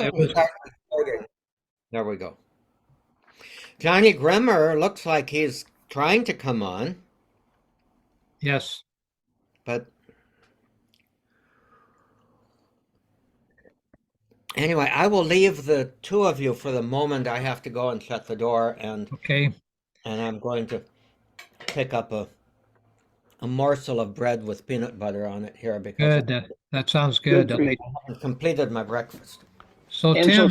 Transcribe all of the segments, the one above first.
It was, there we go. Johnny Grimmer looks like he's trying to come on, yes. but anyway, I will leave the two of you for the moment. I have to go and shut the door, Okay, and I'm going to pick up a morsel of bread with peanut butter on it here because I good. That sounds Good good. for you. haven't completed my breakfast. So And so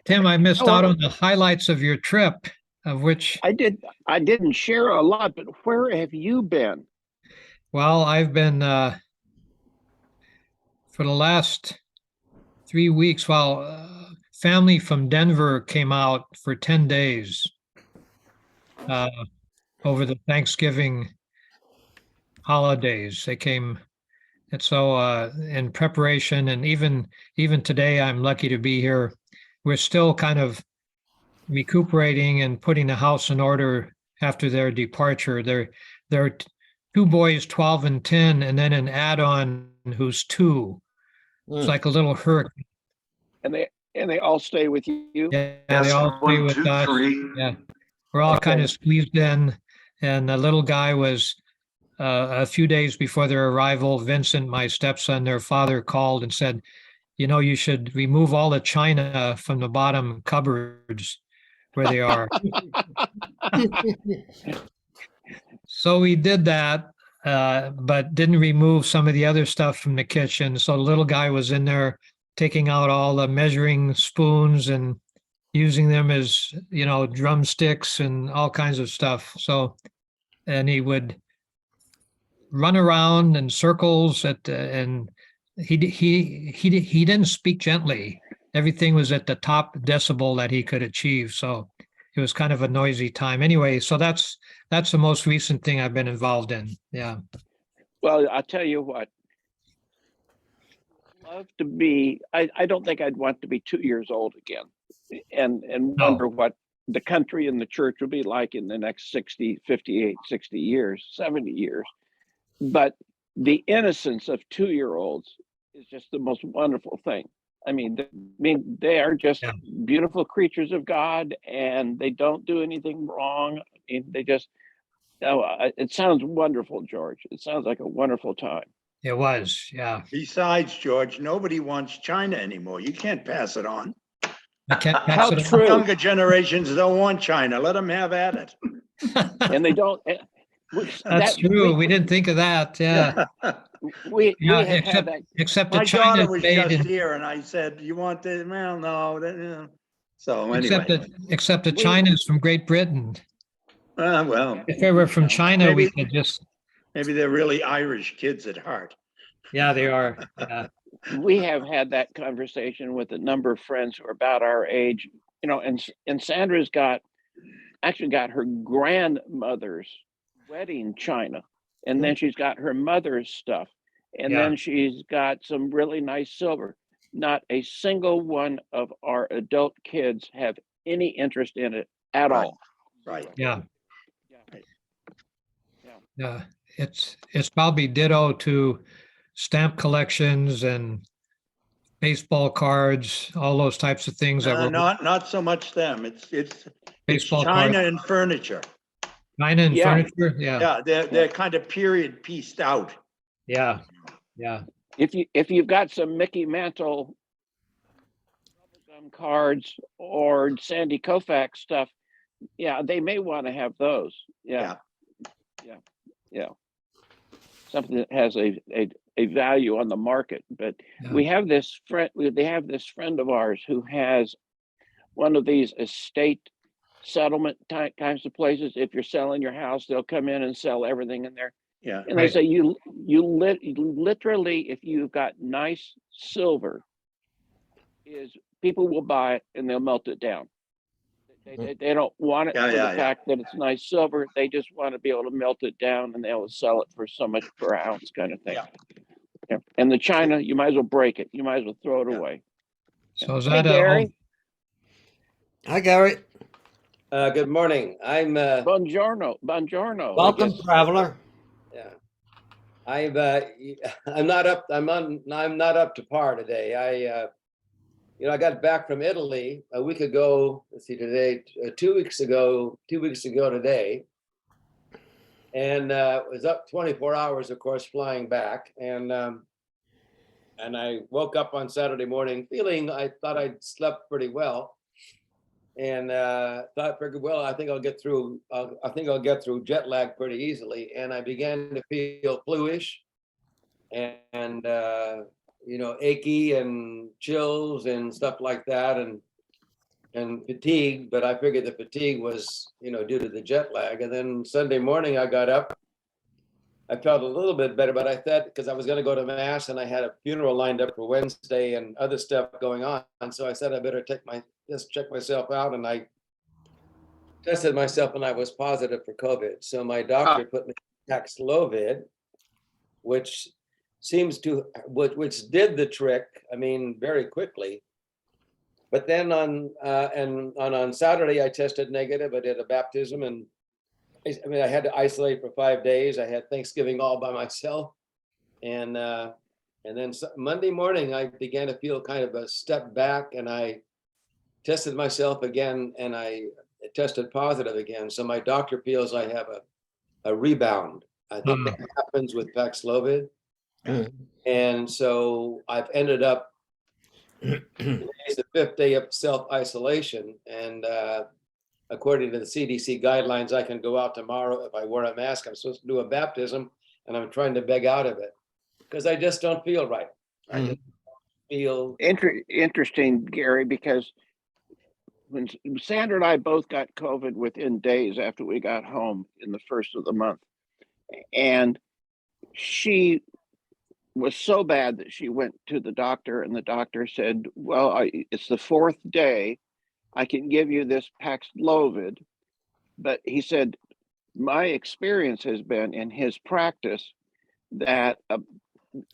Tim, I missed oh, out on the highlights of your trip, of which, I didn't share a lot, but where have you been? well, I've been for the last 3 weeks. Well, family from Denver came out for 10 days uh, over the Thanksgiving holidays. They came, and so in preparation, and even today, I'm lucky to be here. We're still kind of recuperating and putting the house in order after their departure. There are two boys, 12 and 10, and then an add-on who's 2. It's Mm. like a little hurricane. And they all stay with you? Yeah, they Yes, all stay 1, with 2, us. 3. Yeah, we're all kind Okay. of squeezed in. And the little guy was a few days before their arrival. Vincent, my stepson, their father, called and said, you should remove all the china from the bottom cupboards where they are. So we did that, but didn't remove some of the other stuff from the kitchen. So the little guy was in there taking out all the measuring spoons and using them as, drumsticks and all kinds of stuff. So, and he would run around in circles and he didn't speak gently. Everything was at the top decibel that he could achieve. So it was kind of a noisy time. Anyway, so that's the most recent thing I've been involved in. Yeah. Well, I'll tell you what. Love to be. I don't think I'd want to be 2 years old again, and wonder what the country and the church will be like in the next 60, 58, 60 years, 70 years. But the innocence of 2-year-olds is just the most wonderful thing. I mean, they are just beautiful creatures of God, and they don't do anything wrong. I mean, they just. Oh, it sounds wonderful, George. It sounds like a wonderful time. It was, yeah. Besides, George, nobody wants China anymore. You can't pass it on. I can't pass How it on. true. Younger generations don't want China. Let them have at it. And they don't. That's true. We didn't think of that. Yeah. We Yeah, have had that. except the My China daughter was made just in, here, and I said, "You want this?" Well, no. So except anyway, the China's from Great Britain. well, If they were from China, we maybe could just. maybe they're really Irish kids at heart. Yeah, they are. Yeah. We have had that conversation with a number of friends who are about our age, and Sandra's actually got her grandmother's wedding china, and then she's got her mother's stuff, and Yeah. then she's got some really nice silver. Not a single one of our adult kids have any interest in it at Right. all. Right. Yeah. Yeah. Yeah. It's probably ditto to stamp collections and baseball cards, all those types of things that were Not so much them. It's baseball China cards, and furniture. China and Yeah. furniture. Yeah. Yeah, they're kind of period pieced out. Yeah. Yeah. If you've got some Mickey Mantle bubblegum cards or Sandy Koufax stuff, yeah, they may want to have those. Yeah. Something that has a value on the market. But Yeah. we have this friend. They have this friend of ours who has one of these estate settlement kinds of places. If you're selling your house, they'll come in and sell everything in there. Yeah. And Right. they say you literally, if you've got nice silver, is people will buy it and they'll melt it down. They don't want it for the fact that it's nice silver. They just want to be able to melt it down, and they'll sell it for so much per ounce, kind of thing. Yeah. And the china, you might as well break it. You might as well throw it away. So is Hey, that Gary. Hi, Gary. Good morning. I'm Buongiorno. Welcome, traveler. yeah. I'm not up. I'm not up to par today. I got back from Italy a week ago. Let's see, today, 2 weeks ago, 2 weeks ago today. And was up 24 hours, of course, flying back. And I woke up on Saturday morning feeling, I thought I'd slept pretty well. And thought pretty well, I think I'll get through jet lag pretty easily. And I began to feel fluish and achy and chills and stuff like that, and fatigue. But I figured the fatigue was, due to the jet lag. And then Sunday morning I got up. I felt a little bit better, but I thought, because I was going to go to mass and I had a funeral lined up for Wednesday and other stuff going on. So I said I better just check myself out, and I tested myself and I was positive for COVID. So my doctor put me on Paxlovid, which did the trick. I mean, very quickly. But then on Saturday I tested negative. I did a baptism, and I had to isolate for 5 days. I had Thanksgiving all by myself, and then Monday morning I began to feel kind of a step back, and I tested myself again, and I tested positive again. So my doctor feels I have a rebound. I think that happens with Paxlovid. And so I've ended up, today's the 5th day of self-isolation. And according to the CDC guidelines, I can go out tomorrow if I wear a mask. I'm supposed to do a baptism, and I'm trying to beg out of it because I just don't feel right. I just feel interesting, Gary, because when Sandra and I both got COVID within days after we got home in the first of the month, and she was so bad that she went to the doctor, and the doctor said, well, it's the 4th day. I can give you this Paxlovid. But he said, my experience has been in his practice that,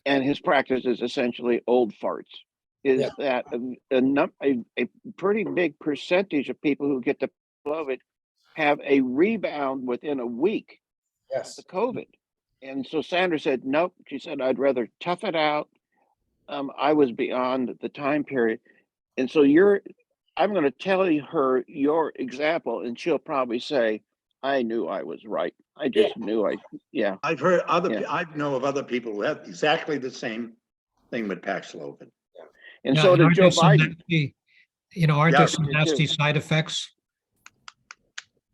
and his practice is essentially old farts, is that a pretty big percentage of people who get the COVID have a rebound within a week of the COVID. And so Sandra said, nope. She said, I'd rather tough it out. I was beyond the time period. And so I'm going to tell her your example, and she'll probably say, I knew I was right. I just knew I've heard I know of other people who have exactly the same thing with Paxlovid. And so did Joe Biden. Aren't there some nasty side effects?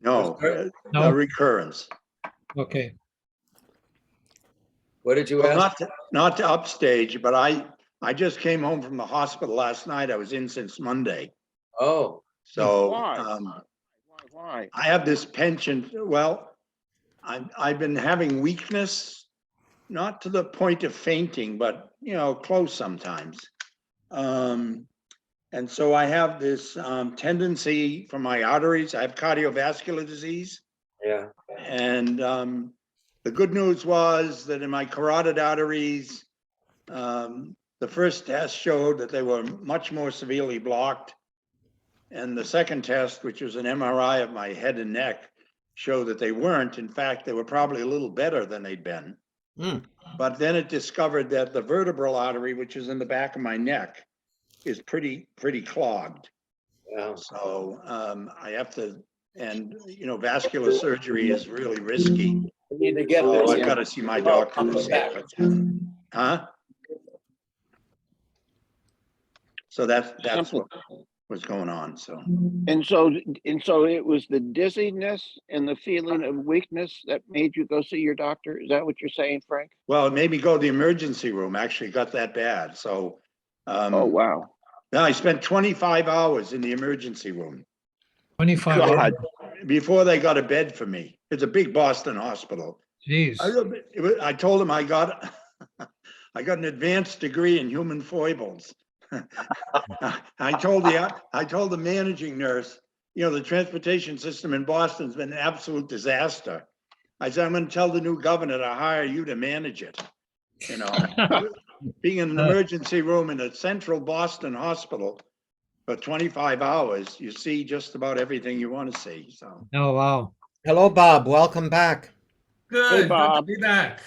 No, No? a recurrence. Okay. What did you ask? Not to upstage, but I just came home from the hospital last night. I was in since Monday. Oh. So why? I have this penchant. Well, I've been having weakness, not to the point of fainting, but close sometimes. And so I have this tendency for my arteries. I have cardiovascular disease. Yeah. And the good news was that in my carotid arteries, the first test showed that they were much more severely blocked. And the second test, which was an MRI of my head and neck, showed that they weren't. In fact, they were probably a little better than they'd been. But then it discovered that the vertebral artery, which is in the back of my neck, is pretty clogged. Yeah. So I have to, and vascular surgery is really risky. You need to get So this. I've got to see my doctor to see what's happening. Huh? So that's what was going on. So And so it was the dizziness and the feeling of weakness that made you go see your doctor. Is that what you're saying, Frank? well, it made me go to the emergency room. Actually, got that bad. So Oh wow! now I spent 25 hours in the emergency room 25 God. hours. before they got a bed for me. It's a big Boston hospital. Jeez. I told them I got an advanced degree in human foibles. I told the managing nurse, the transportation system in Boston's been an absolute disaster. I said, I'm going to tell the new governor to hire you to manage it. Being in an emergency room in a central Boston hospital for 25 hours, you see just about everything you want to see. So. Oh, wow. Hello, Bob. Welcome back. Hey, Good Bob. to be back.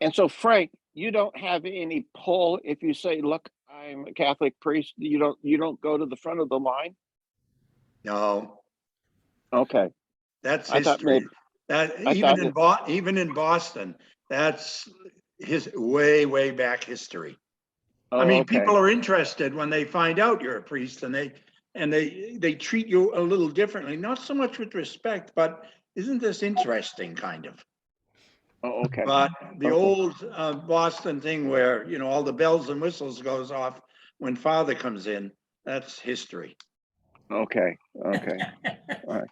And so, Frank, you don't have any pull if you say, look, I'm a Catholic priest. You don't go to the front of the line? No, Okay. that's I thought history. maybe That I thought it, even in Boston, that's his way back history. I oh, mean, okay. people are interested when they find out you're a priest, and they treat you a little differently, not so much with respect, but isn't this interesting, kind of? Oh, okay. But the Okay. old Boston thing where, you know, all the bells and whistles goes off when father comes in, that's history. Okay. Okay. All right.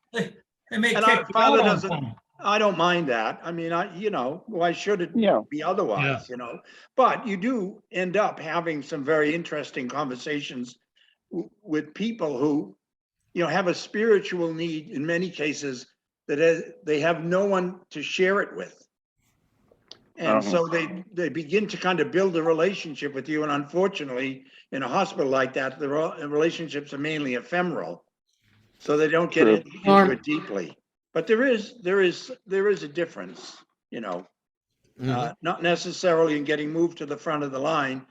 They may And kick you father out on doesn't, time. I don't mind that. I mean, you know, why should it Yeah. be otherwise, you know? But you do end up having some very interesting conversations with people who, you know, have a spiritual need in many cases that they have no one to share it with. And so they begin to kind of build a relationship with you. And unfortunately, in a hospital like that, the relationships are mainly ephemeral. So they don't get True. into it deeply. But there is a difference, you know, not necessarily in getting moved to the front of the line,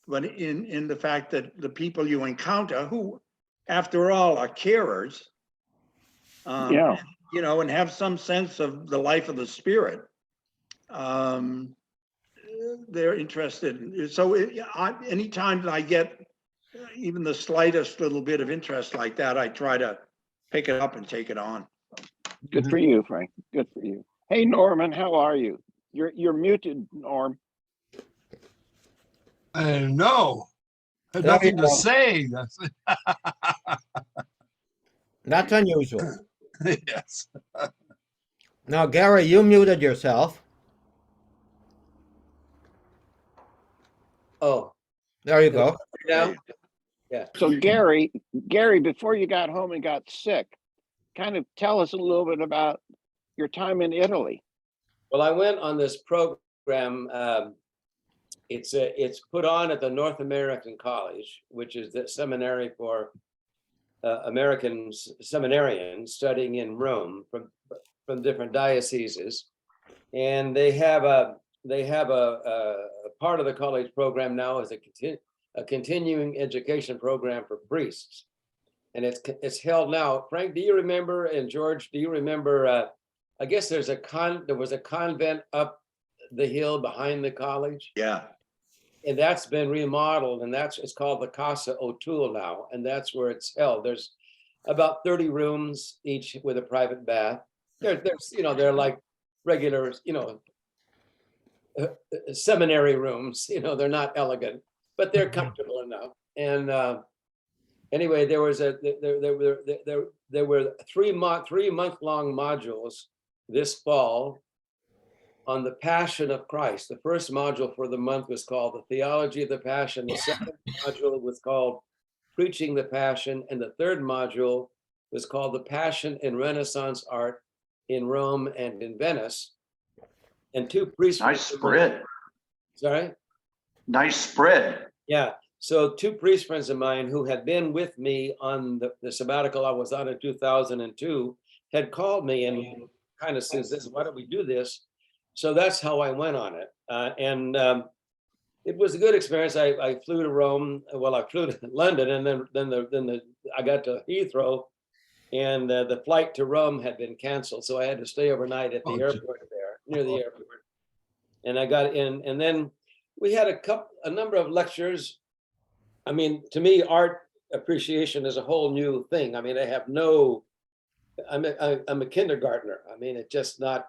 but in the fact that the people you encounter, who, after all, are carers, Yeah. you know, and have some sense of the life of the spirit. They're interested. So anytime that I get even the slightest little bit of interest like that, I try to pick it up and take it on. Good for you, Frank. Good for you. Hey, Norman, how are you? You're muted, Norm. No, There you nothing to go. say. That's unusual. Yes. Now, Gary, you muted yourself. Oh, There you go. now? Yeah. So Gary, before you got home and got sick, kind of tell us a little bit about your time in Italy. Well, I went on this program. It's put on at the North American College, which is the seminary for American seminarians studying in Rome from different dioceses, and they have a part of the college program now is a continuing education program for priests, and it's held now. Frank, do you remember? And George, do you remember? I guess there was a convent up the hill behind the college. Yeah. And that's been remodeled, and it's called the Casa O'Toole now, and that's where it's held. There's about 30 rooms each with a private bath. There's they're like regular seminary rooms. They're not elegant, but they're comfortable enough. And anyway, there were 3-month-long modules this fall on the Passion of Christ. The first module for the month was called The Theology of the Passion. The second module was called Preaching the Passion. And the third module was called The Passion in Renaissance Art in Rome and in Venice. And two priests. Nice spread. Sorry? Nice spread. Yeah. So two priest friends of mine who had been with me on the sabbatical I was on in 2002 had called me and kind of says, why don't we do this? So that's how I went on it. And it was a good experience. I flew to Rome. Well, I flew to London, and then I got to Heathrow, and the flight to Rome had been canceled. So I had to stay overnight at the airport there, near the airport. And I got in, and then we had a number of lectures. I mean, to me, art appreciation is a whole new thing. I mean, I'm a kindergartner. I mean, it's just not,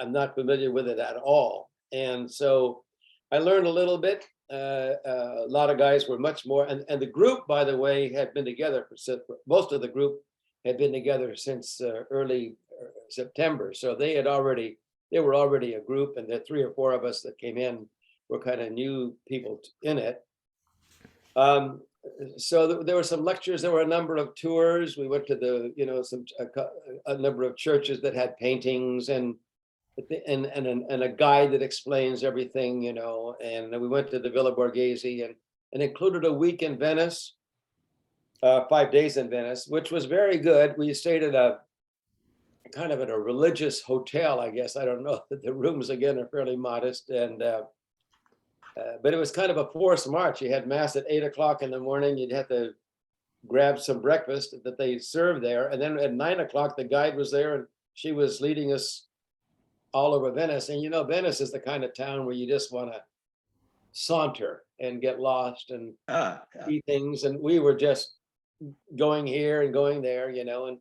I'm not familiar with it at all. And so I learned a little bit. A lot of guys were much more, and the group, by the way, had been together most of the group had been together since early September. So they were already a group, and the 3 or 4 of us that came in were kind of new people in it. So there were some lectures, there were a number of tours. We went to a number of churches that had paintings and a guide that explains everything, and we went to the Villa Borghese and included a week in Venice, 5 days in Venice, which was very good. We stayed at a religious hotel, I guess. I don't know. The rooms again are fairly modest, and But it was kind of a forced march. You had mass at 8 o'clock in the morning. You'd have to grab some breakfast that they served there. And then at 9 o'clock, the guide was there and she was leading us all over Venice. And Venice is the kind of town where you just want to saunter and get lost and Yeah. see things. And we were just going here and going there, and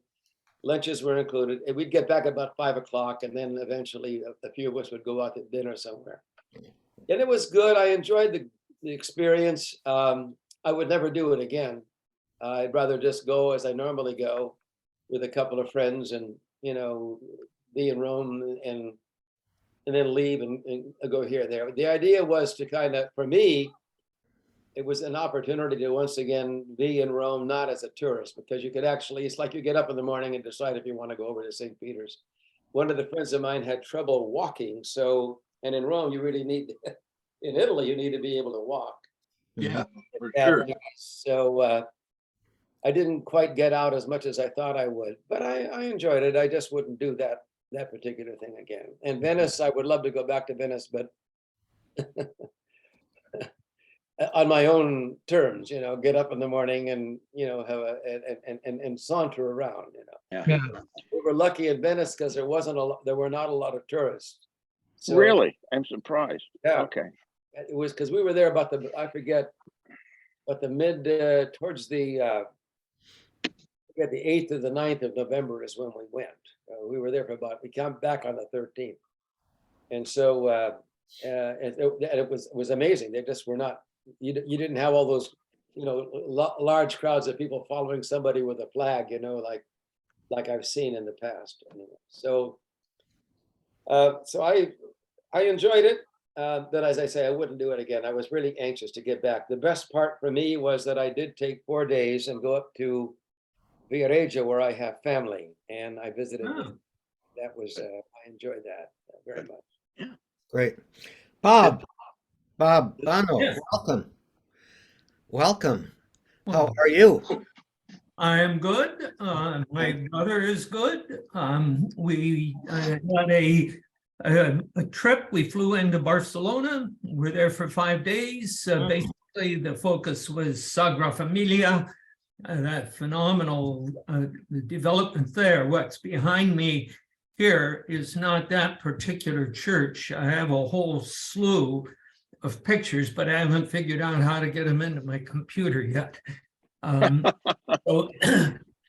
lunches were included. And we'd get back about 5 o'clock, and then eventually a few of us would go out to dinner somewhere. And it was good. I enjoyed the experience. I would never do it again. I'd rather just go as I normally go with a couple of friends and, be in Rome and then leave and go here or there. The idea was to kind of, for me, it was an opportunity to once again be in Rome, not as a tourist, because you could actually, it's like you get up in the morning and decide if you want to go over to St. Peter's. One of the friends of mine had trouble walking. And in Rome, you really need, in Italy, you need to be able to walk. Yeah, for sure. So I didn't quite get out as much as I thought I would, but I enjoyed it. I just wouldn't do that particular thing again. And Venice, I would love to go back to Venice, but on my own terms, get up in the morning and, have and saunter around, Yeah. Yeah. We were lucky in Venice because there were not a lot of tourists. So, Really? I'm surprised. Yeah. Okay. It was because we were there about I forget, but towards the 8th or the 9th of November is when we went. We were there we came back on the 13th. And so it was amazing. They just were not, you didn't have all those, large crowds of people following somebody with a flag, like I've seen in the past. Anyway. So I enjoyed it. But as I say, I wouldn't do it again. I was really anxious to get back. The best part for me was that I did take 4 days and go up to Viareggio, where I have family, and I visited. Oh. That was I enjoyed that very much. Great. Bob Bano, Yes. welcome. How are you? I'm good. My brother is good. We had a trip. We flew into Barcelona. We're there for 5 days. Basically, the focus was Sagra Familia, that phenomenal development there. What's behind me here is not that particular church. I have a whole slew of pictures, but I haven't figured out how to get them into my computer yet. So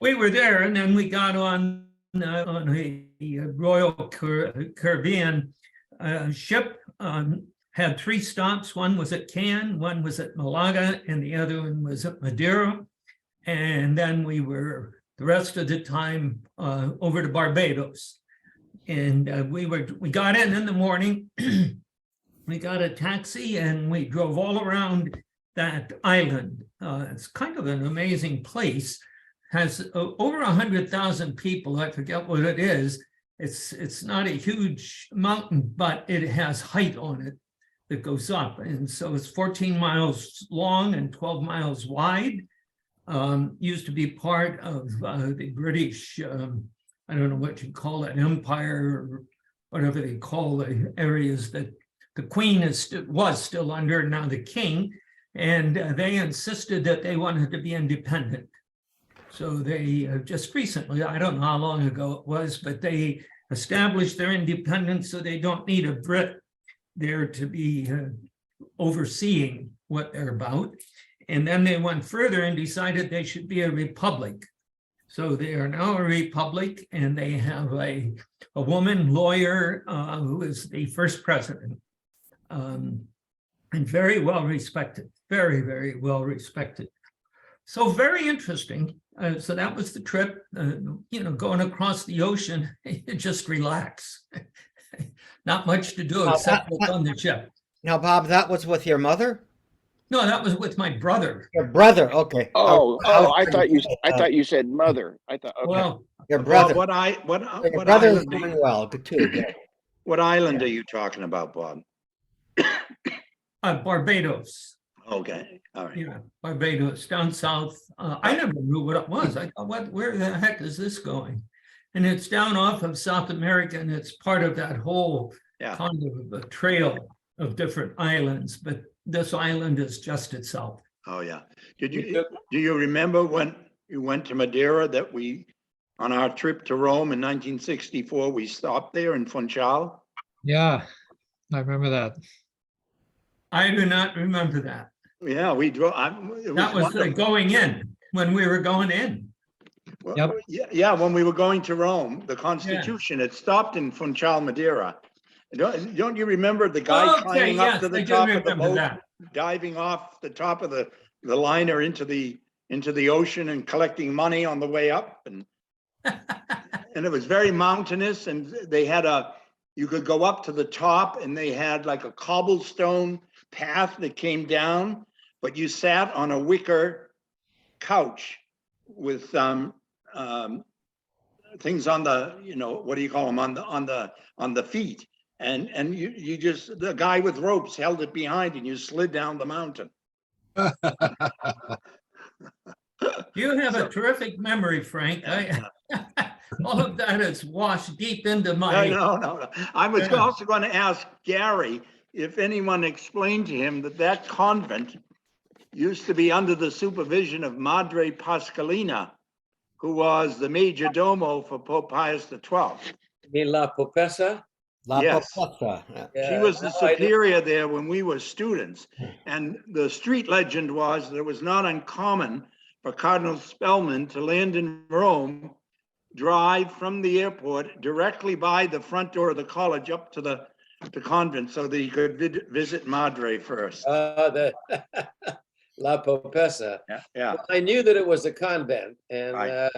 we were there, and then we got on a Royal Caribbean ship. Had 3 stops. One was at Cannes, one was at Malaga, and the other one was at Madeira. And then we were the rest of the time over to Barbados. And we got in the morning. We got a taxi and we drove all around that island. It's kind of an amazing place. Has over 100,000 people. I forget what it is. It's not a huge mountain, but it has height on it that goes up. And so it's 14 miles long and 12 miles wide. Used to be part of the British, I don't know what you call it, empire, or whatever they call the areas that the Queen was still under, now the King. And they insisted that they wanted to be independent. So they just recently, I don't know how long ago it was, but they established their independence so they don't need a Brit there to be overseeing what they're about. And then they went further and decided they should be a republic. So they are now a republic, and they have a woman lawyer who is the first president, and very well respected, very, very well respected. So very interesting. So that was the trip, going across the ocean, you just relax. Not much to do except what's on the ship. Now, Bob, that was with your mother? No, that was with my brother. Your brother, okay. I thought you said mother. I thought, okay. Well, Your brother. Bob, Your brother's doing well, too. Yeah. what island are you talking about, Bob? Barbados. Okay, all right. Yeah, Barbados, down south. I never knew what it was. I thought, where the heck is this going? And it's down off of South America, and it's part of that whole Yeah. kind of a trail of different islands. But this island is just itself. Oh, yeah. We Do took- you remember when you went to Madeira that on our trip to Rome in 1964, we stopped there in Funchal? Yeah, I remember that. I do not remember that. Yeah, we drove. That was going in, when we were going in. Yep. Yeah, when we were going to Rome, the Constitution, it stopped in Funchal, Madeira. Don't you remember the guy Okay, climbing up yes, to I the do top of the remember boat, that. diving off the top of the liner into the ocean and collecting money on the way up? And it was very mountainous, and they had you could go up to the top, and they had like a cobblestone path that came down, but you sat on a wicker couch with things on the, what do you call them, on the feet, and you just, the guy with ropes held it behind, and you slid down the mountain. You have a terrific memory, Frank. All of that is washed deep into my. No. I was Yeah. also going to ask Gary if anyone explained to him that convent used to be under the supervision of Madre Pascalina, who was the major domo for Pope Pius XII. You mean La Popesa? La Yes. Popesa. She was the no, I didn't- superior there when we were students. And the street legend was that it was not uncommon for Cardinal Spellman to land in Rome, drive from the airport directly by the front door of the college up to the convent so that he could visit Madre first. The La Popesa. Yeah. Well, I knew that it was a convent, and Right.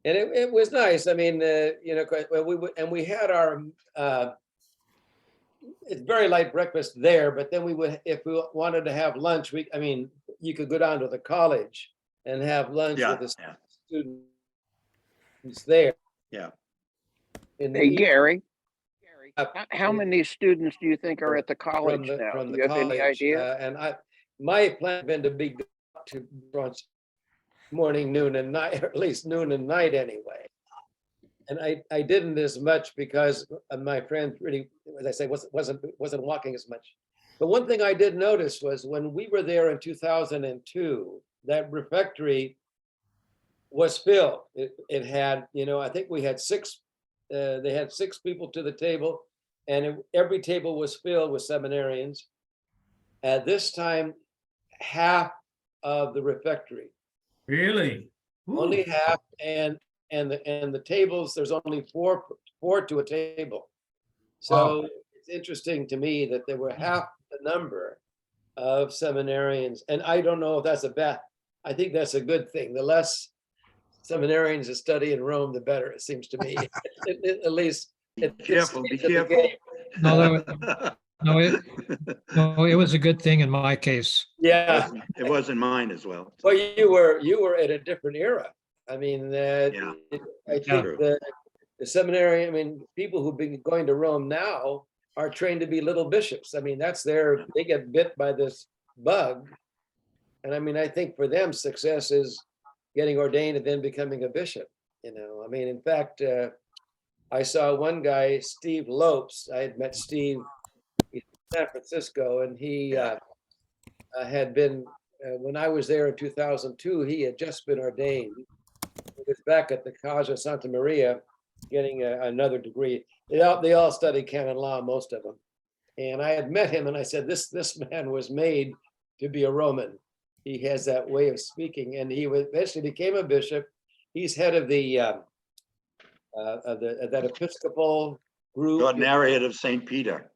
it was nice. I mean, we had our it's very light breakfast there, but then we would, if we wanted to have lunch, you could go down to the college and have lunch Yeah. with the students there. Yeah. In the Hey, evening, Gary, uh, how many students do you think are at the college now? from Do the you have any college, idea? and my plan had been to be to brunch morning, noon, and night, or at least noon and night anyway. And I didn't as much because my friend really, as I say, wasn't walking as much. But one thing I did notice was when we were there in 2002, that refectory was filled. It had, I think we had they had 6 people to the table, and every table was filled with seminarians. At this time, half of the refectory, Really? only Ooh. half, and the tables, there's only four to a table. So it's interesting to me that there were half the number of seminarians, and I don't know if that's a bad. I think that's a good thing. The less seminarians that study in Rome, the better, it seems to me. At least Be careful, be careful. No, it was a good thing in my case. Yeah. It wasn't mine as well. Well, you were at a different era. I mean, Yeah. I think the seminary, people who've been going to Rome now are trained to be little bishops. They get bit by this bug. And I think for them, success is getting ordained and then becoming a bishop. In fact, I saw one guy, Steve Lopes. I had met Steve in San Francisco, and he had been, when I was there in 2002, he had just been ordained. He was back at the Casa Santa Maria getting another degree. They all study canon law, most of them. And I had met him, and I said, this man was made to be a Roman. He has that way of speaking, and he eventually became a bishop. He's head of that Episcopal group. Ordinariate of St. Peter.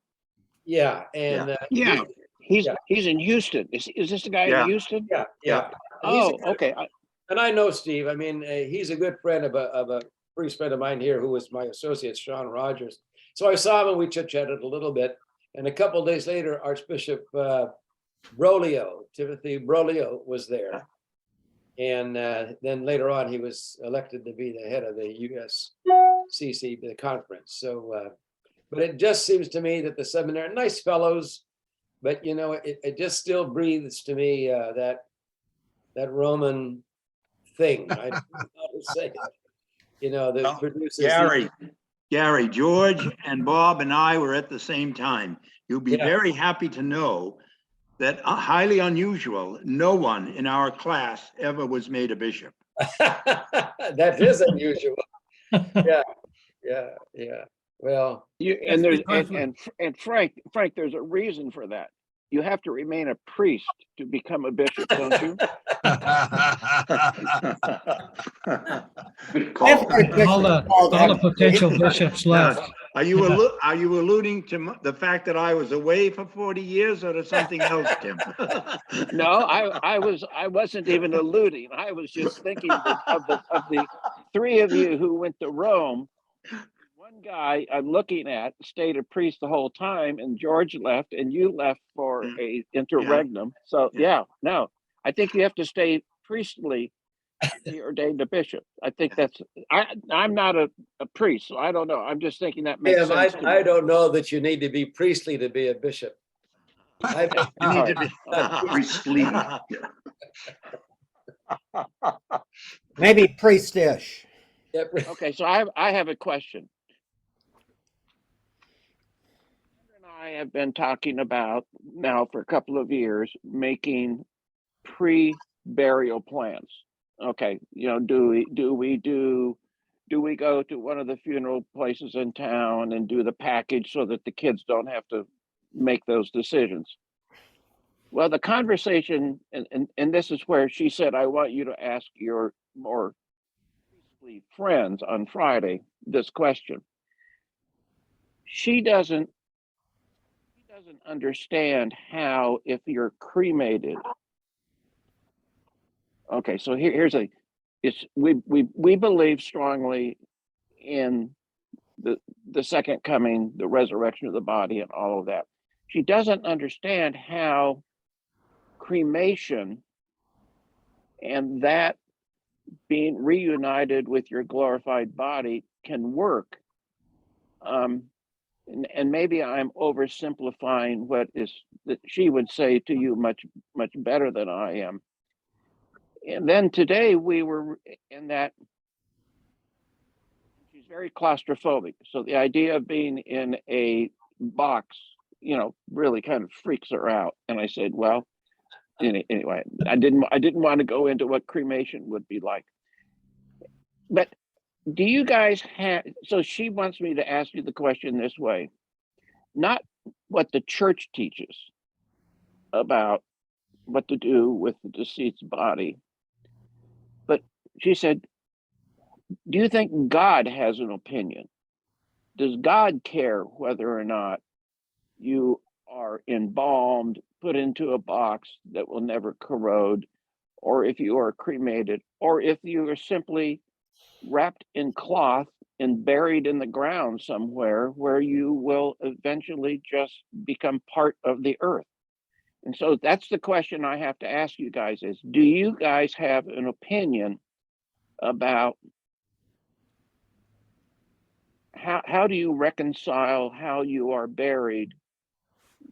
Yeah, and Yeah, he's yeah. he's in Houston. Is this the guy Yeah. in Houston? yeah. And he's a Oh, good- okay. And I know Steve. He's a good friend of a priest friend of mine here who was my associate, Sean Rogers. So I saw him and we chit-chatted a little bit. And a couple of days later, Archbishop Timothy Brolio was there. And then later on, he was elected to be the head of the USCC, the conference. So, but it just seems to me that the seminary, nice fellows, but it just still breathes to me that Roman thing. I don't know how to say it. That Well, produces Gary, Gary, George and Bob and I were at the same time. You'll be Yeah. very happy to know that highly unusual, no one in our class ever was made a bishop. That is unusual. Yeah, yeah. Well, And That's there's because and Frank, there's a reason for that. You have to remain a priest to become a bishop, don't you? Good I've call. heard All bishops the, called all the ex- potential bishops left. Are you alluding to the fact that I was away for 40 years or to something else, Tim? No, I wasn't even alluding. I was just thinking that of the three of you who went to Rome, one guy I'm looking at stayed a priest the whole time, and George left, and you left for a interregnum. So Yeah. no, I think you have to stay priestly to be ordained a bishop. I think I'm not a priest, so I don't know. I'm just thinking that makes Tim, sense to I me. don't know that you need to be priestly to be a bishop. I think You need to be. Priestly. maybe priestish. Okay, so I have a question. And I have been talking about now for a couple of years making pre-burial plans. Okay, do we go to one of the funeral places in town and do the package so that the kids don't have to make those decisions? Well, the conversation, and this is where she said, I want you to ask your more priestly friends on Friday this question. She doesn't understand how, if you're cremated. Okay, so here's we believe strongly in the second coming, the resurrection of the body, and all of that. She doesn't understand how cremation and that being reunited with your glorified body can work. And maybe I'm oversimplifying what is that she would say to you much better than I am. And then today we were in that she's very claustrophobic. So the idea of being in a box, really kind of freaks her out. And I said, well, anyway, I didn't want to go into what cremation would be like. But do you guys have, so she wants me to ask you the question this way, not what the church teaches about what to do with the deceased's body, but she said, do you think God has an opinion? Does God care whether or not you are embalmed, put into a box that will never corrode, or if you are cremated, or if you are simply wrapped in cloth and buried in the ground somewhere where you will eventually just become part of the earth? And so that's the question I have to ask you guys is, do you guys have an opinion about how do you reconcile how you are buried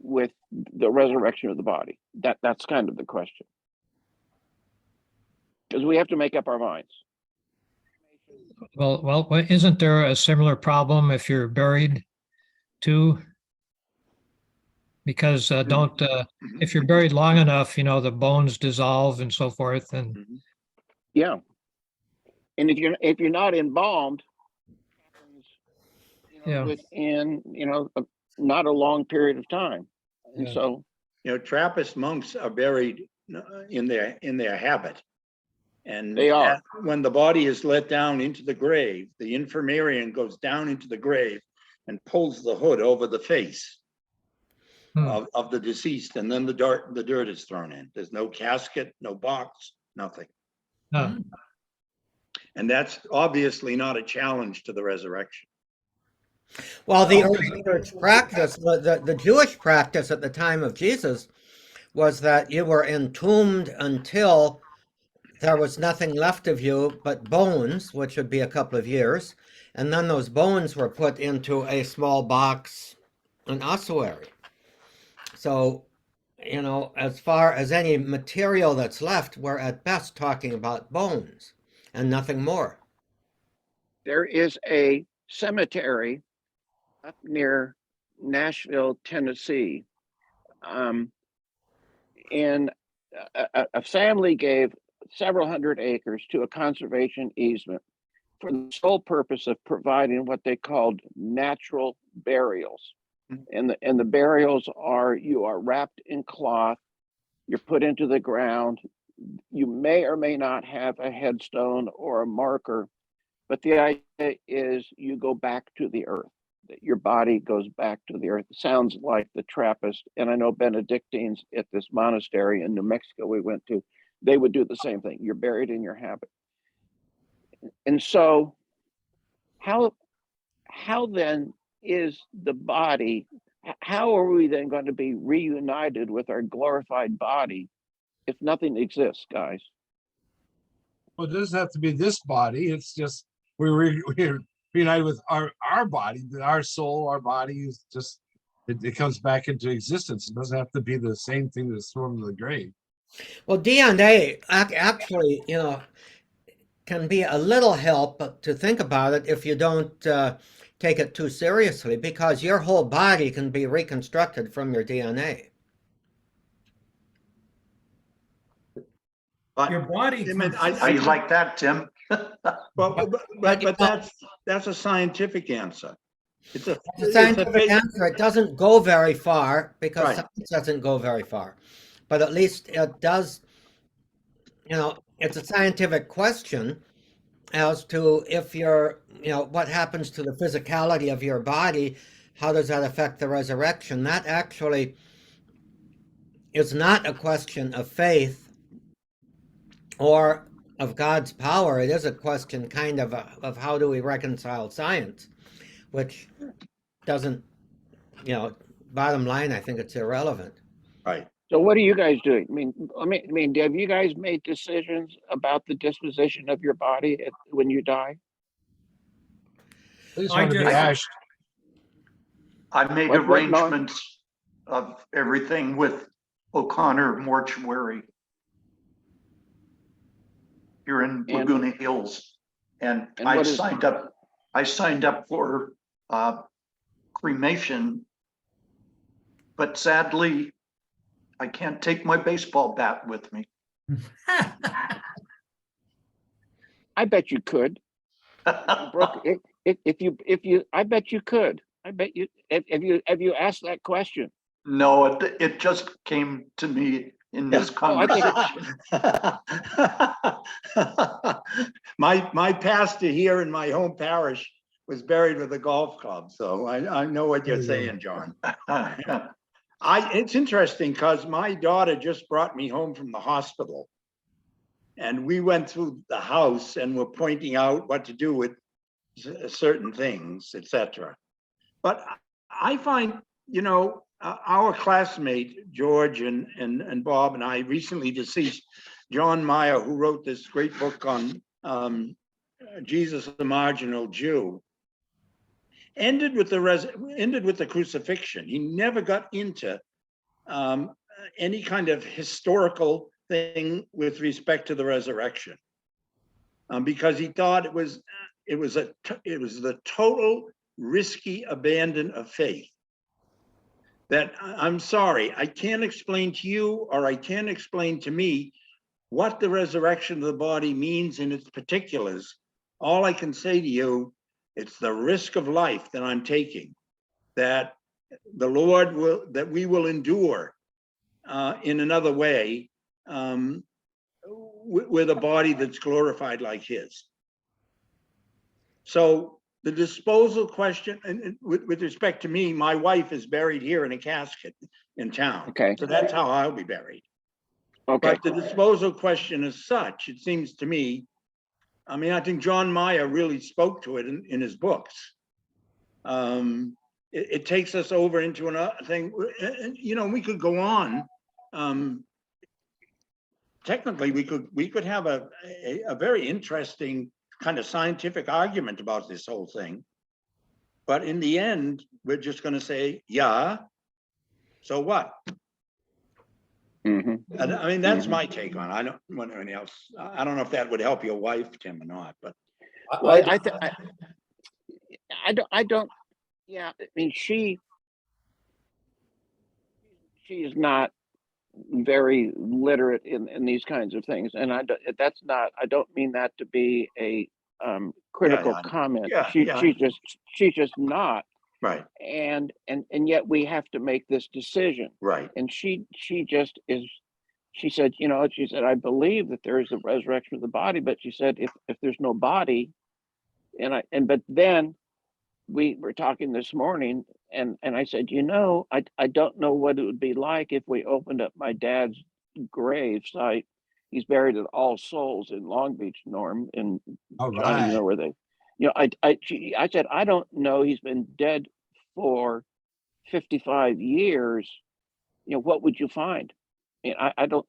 with the resurrection of the body? That's kind of the question. Because we have to make up our minds. Well, isn't there a similar problem if you're buried too? Because if you're buried long enough, the bones dissolve and so forth. And Yeah. And if you're not embalmed, Yeah. within not a long period of time. And Yeah. so Trappist monks are buried in their habit. And They are. when the body is let down into the grave, the infirmarian goes down into the grave and pulls the hood over the face of the deceased, and then the dirt is thrown in. There's no casket, no box, nothing. Huh. And that's obviously not a challenge to the resurrection. Well, the early church practice, the Jewish practice at the time of Jesus, was that you were entombed until there was nothing left of you but bones, which would be a couple of years, and then those bones were put into a small box, an ossuary. So, as far as any material that's left, we're at best talking about bones and nothing more. there is a cemetery up near Nashville, Tennessee. And a family gave several hundred acres to a conservation easement for the sole purpose of providing what they called natural burials. And the burials are, you are wrapped in cloth, you're put into the ground, you may or may not have a headstone or a marker, but the idea is you go back to the earth, that your body goes back to the earth. It sounds like the Trappist, and I know Benedictines at this monastery in New Mexico we went to, they would do the same thing. You're buried in your habit. And so how then is the body, how are we then going to be reunited with our glorified body if nothing exists, guys? Well, it doesn't have to be this body. It's just we're reunited with our body, our soul, our body is just it comes back into existence. It doesn't have to be the same thing that's thrown into the grave. Well, DNA actually, can be a little help to think about it if you don't take it too seriously, because your whole body can be reconstructed from your DNA. Your body. Tim, How you like that, Tim? but that's a scientific answer. It's a scientific answer. It doesn't go very far because Right. science doesn't go very far, but at least it does. It's a scientific question as to if what happens to the physicality of your body, how does that affect the resurrection? That actually is not a question of faith or of God's power. It is a question kind of how do we reconcile science, which doesn't, bottom line, I think it's irrelevant. Right. So what are you guys doing? I mean, have you guys made decisions about the disposition of your body when you die? They just I want to be just- ashed. I made What, Norm? arrangements of everything with O'Connor Mortuary here in And- Laguna Hills. And And I what is- signed up for cremation, but sadly, I can't take my baseball bat with me. I bet you could. Brooke, if you, I bet you could. I bet you, have you asked that question? No, it just came to me in this Oh, I think conversation. My pastor here in my home parish was buried with a golf club, so I know what you're There you saying, John. It's interesting because my daughter just brought me home from the hospital. And we went through the house and were pointing out what to do with certain things, etc. But I find, our classmate, George and Bob and I, recently deceased, John Meyer, who wrote this great book on Jesus, the Marginal Jew, ended with the crucifixion. He never got into any kind of historical thing with respect to the resurrection, because he thought it was the total risky abandon of faith. That I'm sorry, I can't explain to you, or I can't explain to me what the resurrection of the body means in its particulars. All I can say to you, it's the risk of life that I'm taking, that the Lord that we will endure in another way, with a body that's glorified like his. So the disposal question, and with respect to me, my wife is buried here in a casket in town. Okay. So that's how I'll be buried. Okay. But the disposal question as such, it seems to me, I think John Meyer really spoke to it in his books. It takes us over into another thing, and we could go on. Technically, we could have a very interesting kind of scientific argument about this whole thing. But in the end, we're just going to say, yeah, so what? Mhm. And that's my take on it. I don't want anything else. I don't know if that would help your wife, Tim, or not, but Well, I don't, yeah, I mean, she is not very literate in these kinds of things. And that's not, I don't mean that to be a critical yeah. comment. Yeah, yeah. She's just not. Right, And yet we have to make this decision. right. And she just is, she said, you know, she said, I believe that there is a resurrection of the body, but she said, if there's no body, but then we were talking this morning, and I said, you know, I don't know what it would be like if we opened up my dad's grave site. He's buried at All Souls in Long Beach, Norm, and All Johnny, you right. know where they, you know, I said, I don't know, he's been dead for 55 years. You know, what would you find? And I don't,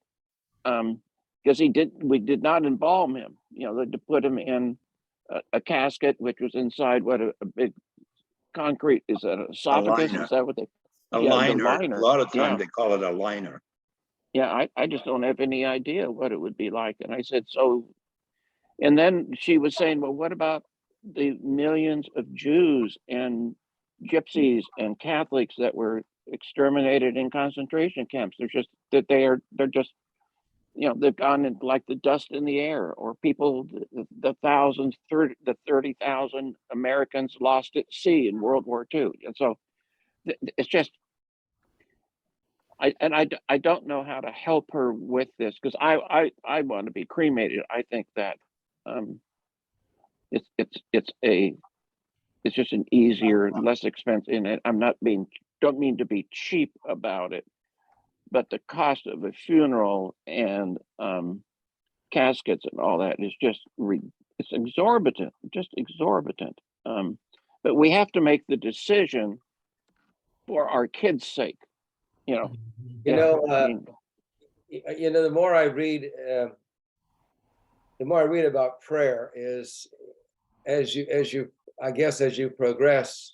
because we did not embalm him, you know, to put him in a casket, which was inside a big concrete, is that an esophagus? liner. Is that what they? A Yeah, the liner. A liner. lot of Yeah, times they call it a liner. yeah. I just don't have any idea what it would be like. And I said, so, and then she was saying, well, what about the millions of Jews and gypsies and Catholics that were exterminated in concentration camps? They're just that they're just, you know, they've gone in like the dust in the air, or people, the 30,000 Americans lost at sea in World War II. And so it's just, I don't know how to help her with this, because I want to be cremated. I think that it's just an easier, less expensive, and I'm not being, don't mean to be cheap about it, but the cost of a funeral and caskets and all that is just it's exorbitant, just exorbitant. But we have to make the decision for our kids' sake, you know. You know, I mean, you know, the more I read about prayer is, as you, I guess, as you progress,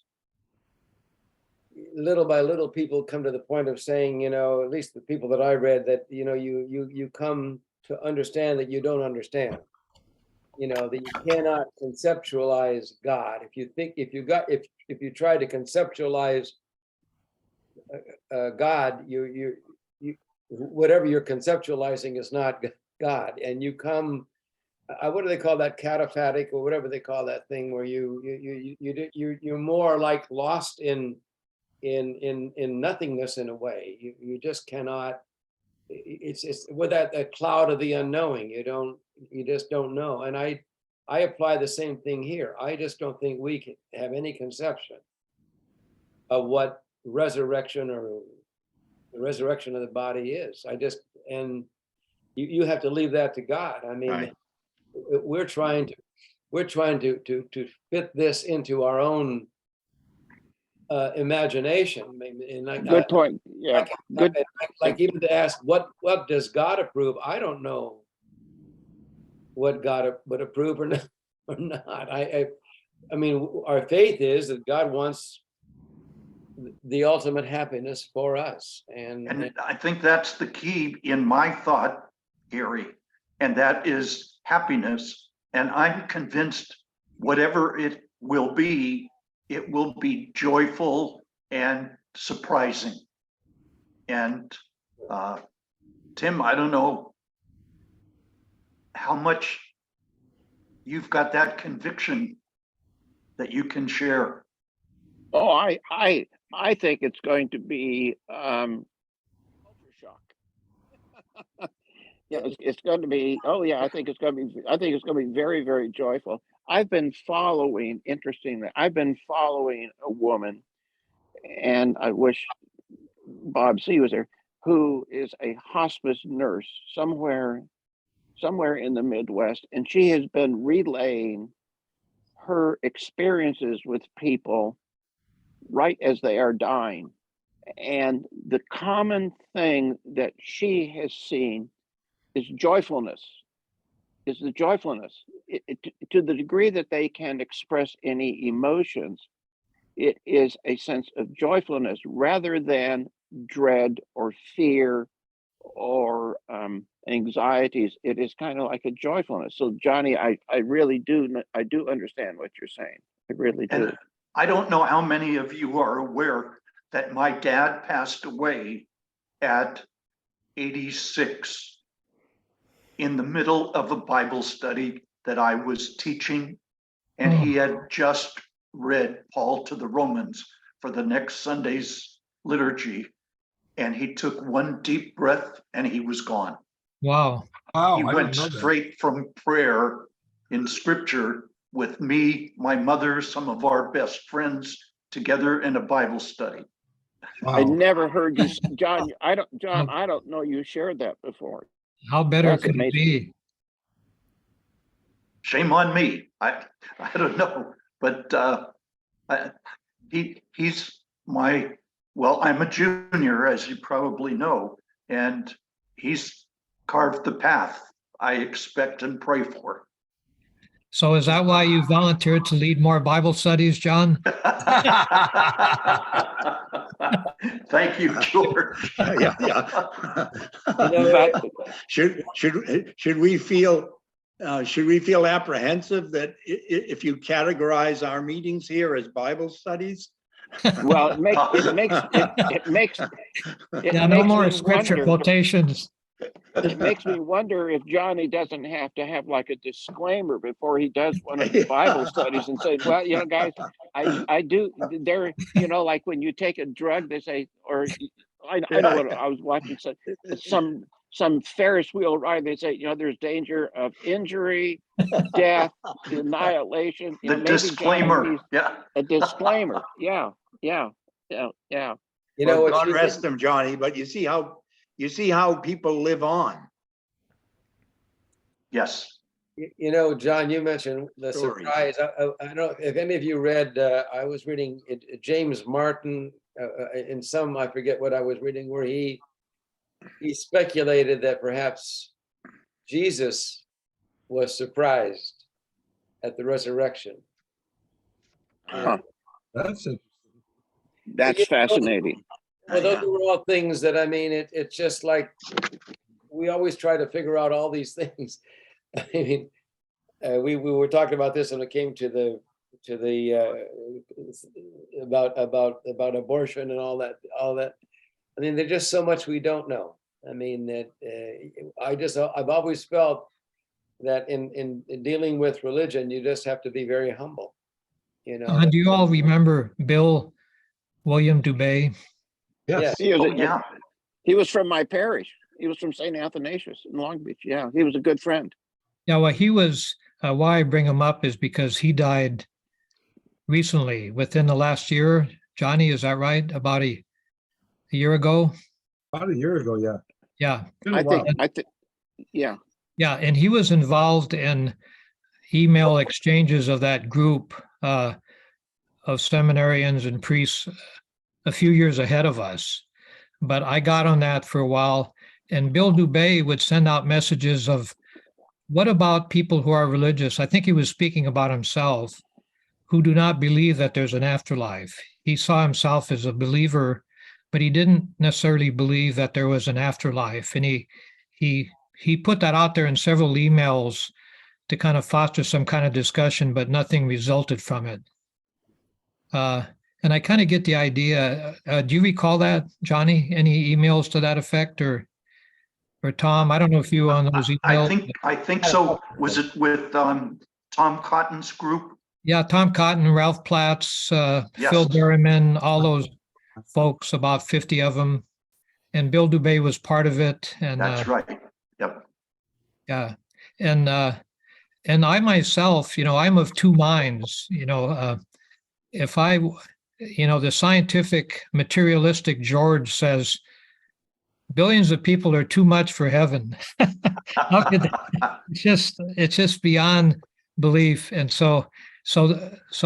little by little, people come to the point of saying, you know, at least the people that I read, that, you know, you come to understand that you don't understand, you know, that you cannot conceptualize God. If you try to conceptualize God, you whatever you're conceptualizing is not God. And you come, what do they call that, cataphatic, or whatever they call that thing, where you're more like lost in nothingness in a way. You just cannot. It's with that cloud of the unknowing. You just don't know. And I apply the same thing here. I just don't think we can have any conception of what resurrection or the resurrection of the body is. And you have to leave that to God. I mean, Right. we're trying to fit this into our own imagination. And good point. Yeah, good. like even to ask what does God approve? I don't know what God would approve or not. I mean, our faith is that God wants the ultimate happiness for us, And I think that's the key in my thought, Gary, and that is happiness. And I'm convinced whatever it will be joyful and surprising. And Tim, I don't know how much you've got that conviction that you can share. Oh, I think it's going to be culture shock. Yeah, it's going to be. Oh yeah, I think it's going to be very, very joyful. I've been following. Interestingly, I've been following a woman, and I wish Bob C was there, who is a hospice nurse somewhere in the Midwest, and she has been relaying her experiences with people right as they are dying. And the common thing that she has seen is joyfulness, is the joyfulness. To the degree that they can express any emotions, it is a sense of joyfulness rather than dread or fear or anxieties. It is kind of like a joyfulness. So Johnny, I really do understand what you're saying. I really do. I don't know how many of you are aware that my dad passed away at 86 in the middle of a Bible study that I was teaching. And he had just read Paul to the Romans for the next Sunday's liturgy. And he took one deep breath and he was gone. Wow. Wow, He I went didn't know that. straight from prayer in scripture with me, my mother, some of our best friends together in a Bible study. I Wow. never heard you, John. I don't know you shared that before. How better That's could it amazing. be? Shame on me. I don't know, but he's my, well, I'm a junior, as you probably know, and he's carved the path I expect and pray for. So is that why you volunteered to lead more Bible studies, John? Thank you, George. Yeah, yeah. That- Should we feel apprehensive that if you categorize our meetings here as Bible studies? Well, it makes Yeah, no more me scripture wonder. quotations. It makes me wonder if Johnny doesn't have to have like a disclaimer before he does one of the Bible studies and say, well, you know, guys, I do there, you know, like when you take a drug, they say, or I know what I was watching, so some Ferris wheel ride, they say, you know, there's danger of injury, death, annihilation. You The know, maybe Johnny disclaimer, needs yeah. a disclaimer. Yeah. You know, Well, it's God rest them, Johnny, but you see how people live on. Yes. You know, John, you mentioned the Stories. surprise. I don't know if any of you read, I was reading James Martin in some, I forget what I was reading, where he speculated that perhaps Jesus was surprised at the resurrection. Huh. That's it. That's fascinating. Well, those are all things that, I mean, it's just like, we always try to figure out all these things. I mean, we were talking about this when it came to the about abortion and all that. I mean, there's just so much we don't know. I mean, that I've always felt that in dealing with religion, you just have to be very humble. You know. Do you all remember William Dubé? Yes. He was, Oh, yeah. he was from my parish. He was from St. Athanasius in Long Beach. Yeah, he was a good friend. Yeah, well, he was, why I bring him up is because he died recently, within the last year. Johnny, is that right? About a year ago? About a year ago, yeah. Yeah. Been a while. I think, yeah. Yeah, and he was involved in email exchanges of that group of seminarians and priests a few years ahead of us. But I got on that for a while, and Bill Dubé would send out messages of, what about people who are religious? I think he was speaking about himself, who do not believe that there's an afterlife. He saw himself as a believer, but he didn't necessarily believe that there was an afterlife. And he put that out there in several emails to kind of foster some kind of discussion, but nothing resulted from it. And I kind of get the idea. Do you recall that, Johnny? Any emails to that effect, or Tom? I don't know if you on those emails. I think so. Was it with Tom Cotton's group? Yeah, Tom Cotton, Ralph Platts, Yes. Phil Berryman, all those folks, about 50 of them, and Bill Dubé was part of it. And That's right. Yep. yeah, and I myself, you know, I'm of two minds. You know, if I, you know, the scientific materialistic George says billions of people are too much for heaven. How could that? It's just beyond belief. And so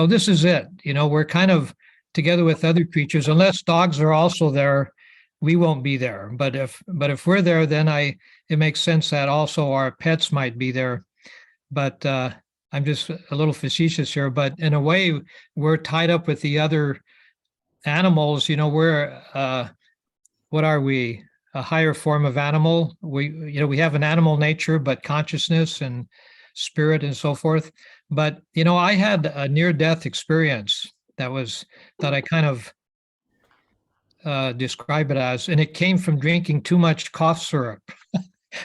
this is it. You know, we're kind of together with other creatures. Unless dogs are also there, we won't be there. But if we're there, then it makes sense that also our pets might be there. But I'm just a little facetious here. But in a way, we're tied up with the other animals. You know, we're what are we? A higher form of animal. We have an animal nature, but consciousness and spirit and so forth. But, you know, I had a near-death experience that I kind of describe it as, and it came from drinking too much cough syrup.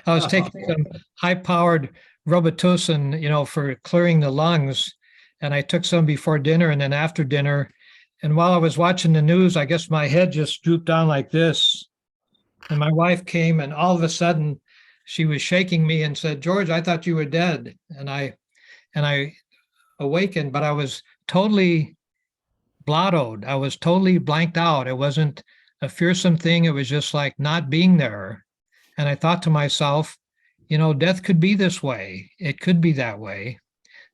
I was taking some high-powered Robitussin, for clearing the lungs, and I took some before dinner and then after dinner. And while I was watching the news, I guess my head just drooped down like this. And my wife came, and all of a sudden, she was shaking me and said, "George, I thought you were dead." And I awakened, but I was totally blottoed. I was totally blanked out. It wasn't a fearsome thing. It was just like not being there. And I thought to myself, death could be this way. It could be that way.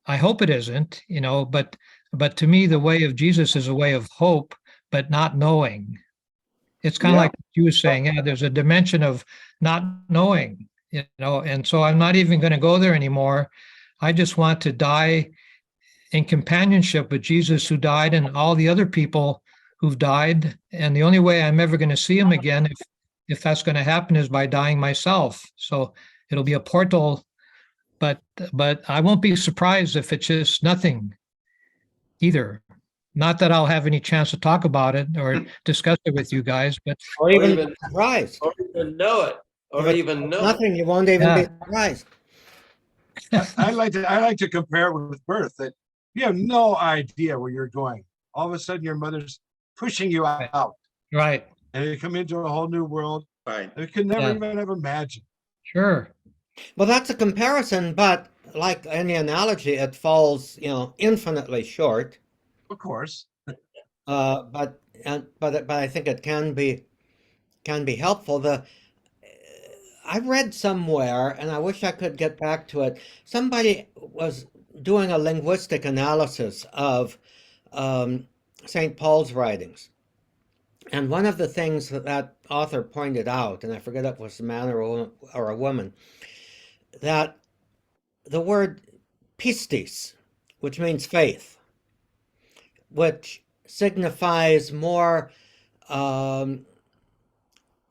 I hope it isn't, but to me, the way of Jesus is a way of hope, but not knowing. It's kind of Yeah. like you were saying, yeah, there's a dimension of not knowing, and so I'm not even going to go there anymore. I just want to die in companionship with Jesus, who died, and all the other people who've died. And the only way I'm ever going to see him again, if that's going to happen, is by dying myself. So it'll be a portal, but I won't be surprised if it's just nothing either. Not that I'll have any chance to talk about it or discuss it with you guys, but Or Or even even- surprised. Or even know it, or If it's even know it. nothing, you won't even be Yeah. surprised. I like to compare it with birth, that you have no idea where you're going. All of a sudden, your mother's pushing you out, right, and you come into a whole new world Right. that you could never Yeah. even have imagined. sure. Well, that's a comparison, but like any analogy, it falls, infinitely short. Of course. But I think it can be helpful. I read somewhere, and I wish I could get back to it. Somebody was doing a linguistic analysis of St. Paul's writings, and one of the things that author pointed out, and I forget if it was a man or a woman, that the word pistis, which means faith, which signifies more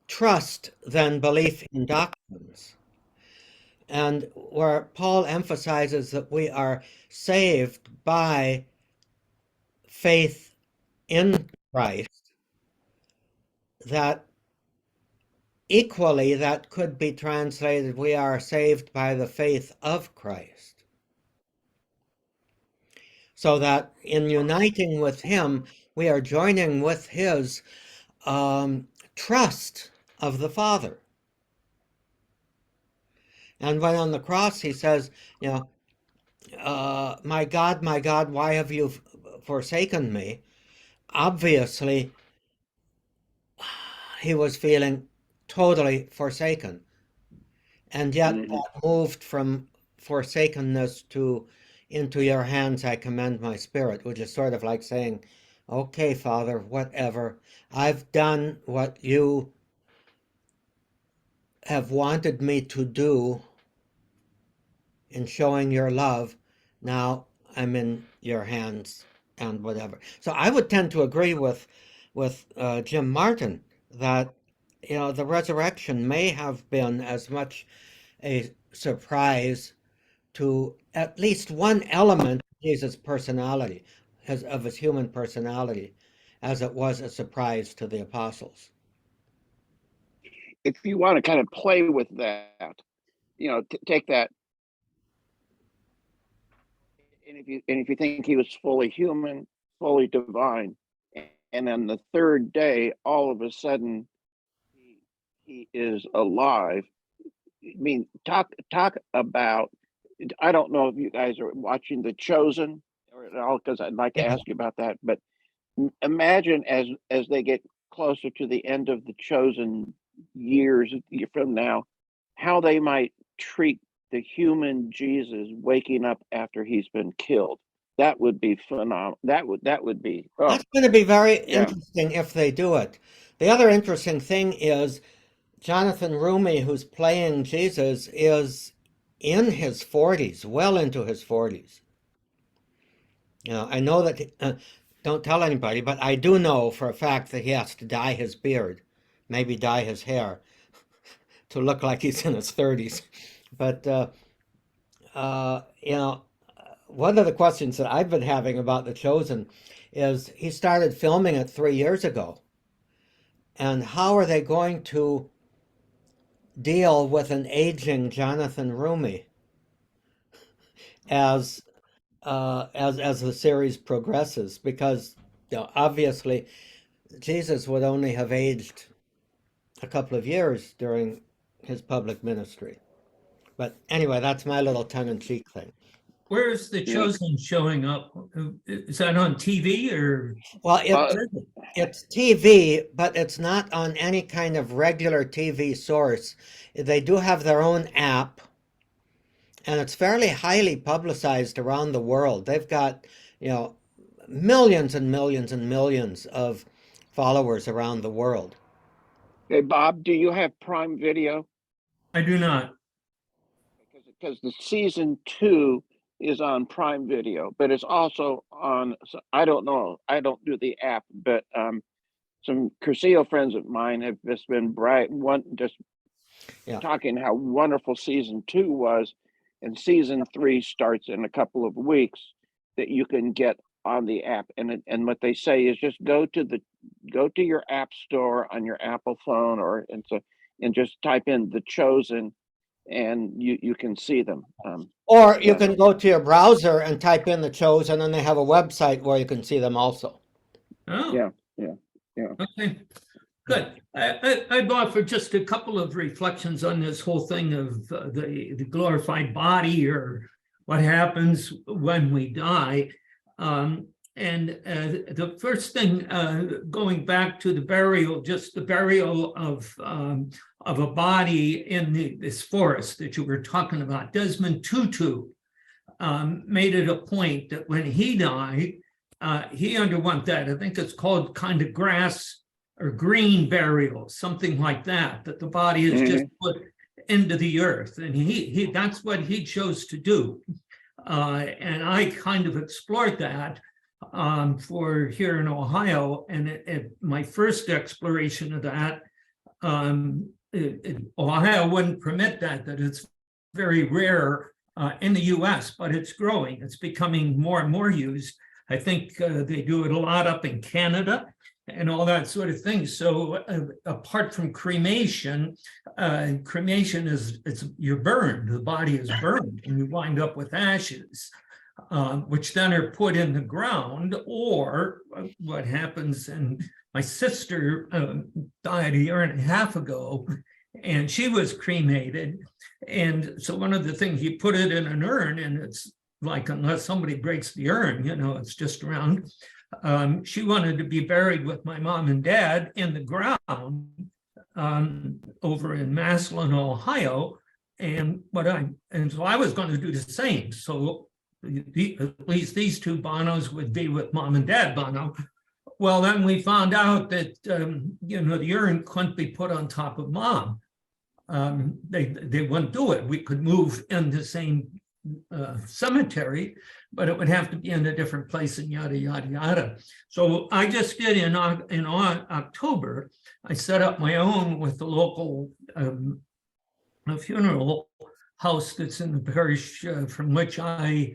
trust than belief in doctrines. And where Paul emphasizes that we are saved by faith in Christ, that equally that could be translated, we are saved by the faith of Christ. So that in uniting with him, we are joining with his trust of the Father. And when on the cross he says, my God, why have you forsaken me? Obviously, he was feeling totally forsaken. And yet that moved from forsakenness to into your hands I commend my spirit, which is sort of like saying, okay, Father, whatever. I've done what you have wanted me to do in showing your love. Now I'm in your hands and whatever. So I would tend to agree with Jim Martin that the resurrection may have been as much a surprise to at least one element of Jesus' personality, of his human personality, as it was a surprise to the apostles. If you want to kind of play with that, take that, and if you think he was fully human, fully divine, and then the third day, all of a sudden, he is alive. I mean, talk about. I don't know if you guys are watching The Chosen or at all, because I'd like to ask you about that. But imagine as they get closer to the end of The Chosen years from now, how they might treat the human Jesus waking up after he's been killed. That would be phenomenal. That would be. Oh, That's going to be very yeah. interesting if they do it. The other interesting thing is Jonathan Rumi, who's playing Jesus, is in his 40s, well into his 40s. I know that, don't tell anybody, but I do know for a fact that he has to dye his beard, maybe dye his hair to look like he's in his 30s. But, one of the questions that I've been having about The Chosen is he started filming it 3 years ago. And how are they going to deal with an aging Jonathan Rumi as as the series progresses? Because obviously Jesus would only have aged a couple of years during his public ministry. But anyway, that's my little tongue-in-cheek thing. Where is The Chosen showing up? Is that on TV or? Well, it's TV, but it's not on any kind of regular TV source. They do have their own app, and it's fairly highly publicized around the world. They've got, millions and millions and millions of followers around the world. Hey, Bob, do you have Prime Video? I do not. Because the season 2 is on Prime Video, but it's also on, I don't know, I don't do the app, but some Cursillo friends of mine have just been talking how wonderful season 2 was, and season 3 starts in a couple of weeks that you can get on the app. And what they say is just go to your app store on your Apple phone and just type in The Chosen, and you can see them. Or you can go to your browser and type in The Chosen, and they have a website where you can see them also. Oh. Yeah. Okay, good. I'd offer just a couple of reflections on this whole thing of the glorified body, or what happens when we die. The first thing, going back to the burial, just the burial of a body in this forest that you were talking about. Desmond Tutu made it a point that when he died, he underwent that. I think it's called kind of grass or green burial, something like that, that the body is just put into the earth. And he that's what he chose to do. And I kind of explored that for here in Ohio. And my first exploration of that, Ohio wouldn't permit that it's very rare in the US, but it's growing. It's becoming more and more used. I think they do it a lot up in Canada and all that sort of thing. So apart from cremation, cremation is you're burned, the body is burned, and you wind up with ashes, which then are put in the ground. Or what happens, and my sister died a year and a half ago, and she was cremated. And so one of the things, you put it in an urn, and it's like, unless somebody breaks the urn, it's just around. She wanted to be buried with my mom and dad in the ground over in Massillon, Ohio. And so I was going to do the same. So at least these two Bonos would be with mom and dad Bono. Well, then we found out that the urn couldn't be put on top of mom. They wouldn't do it. We could move in the same cemetery, but it would have to be in a different place, and yada yada yada. So I just did in October, I set up my own with the local funeral house that's in the parish from which I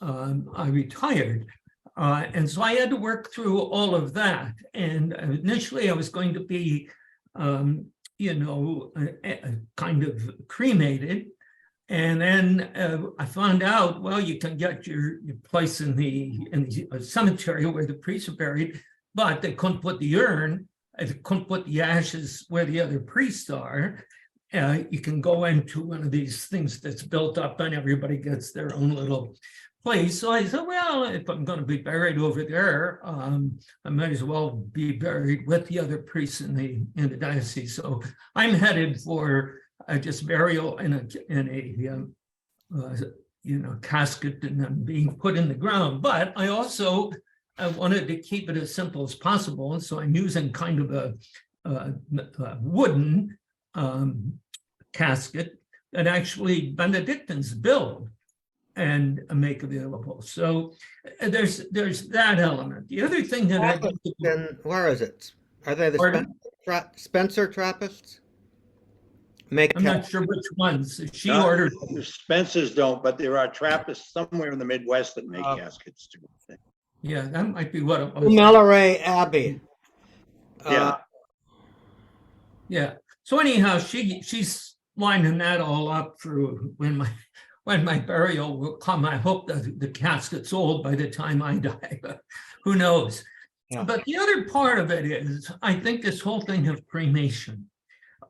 retired. And so I had to work through all of that. And initially I was going to be, kind of cremated. And then I found out, well, you can get your place in the cemetery where the priests are buried, but they couldn't put the urn, they couldn't put the ashes where the other priests are. You can go into one of these things that's built up, and everybody gets their own little place. So I said, well, if I'm going to be buried over there, I might as well be buried with the other priests in the diocese. So I'm headed for just burial in a casket and then being put in the ground. But I also wanted to keep it as simple as possible, and so I'm using kind of a wooden casket that actually Benedictines build and make available. So there's that element. The other thing that I think, then where is it? Are they the Spencer Trappists? I'm not sure which ones she No, ordered. Spencers don't, but there are Trappists somewhere in the Midwest that make caskets too. Yeah, that might be what it was. Melleray Abbey. Yeah. Yeah. So anyhow, she's lining that all up for when my burial will come. I hope that the casket's old by the time I die, but who knows? Yeah. But the other part of it is, I think this whole thing of cremation,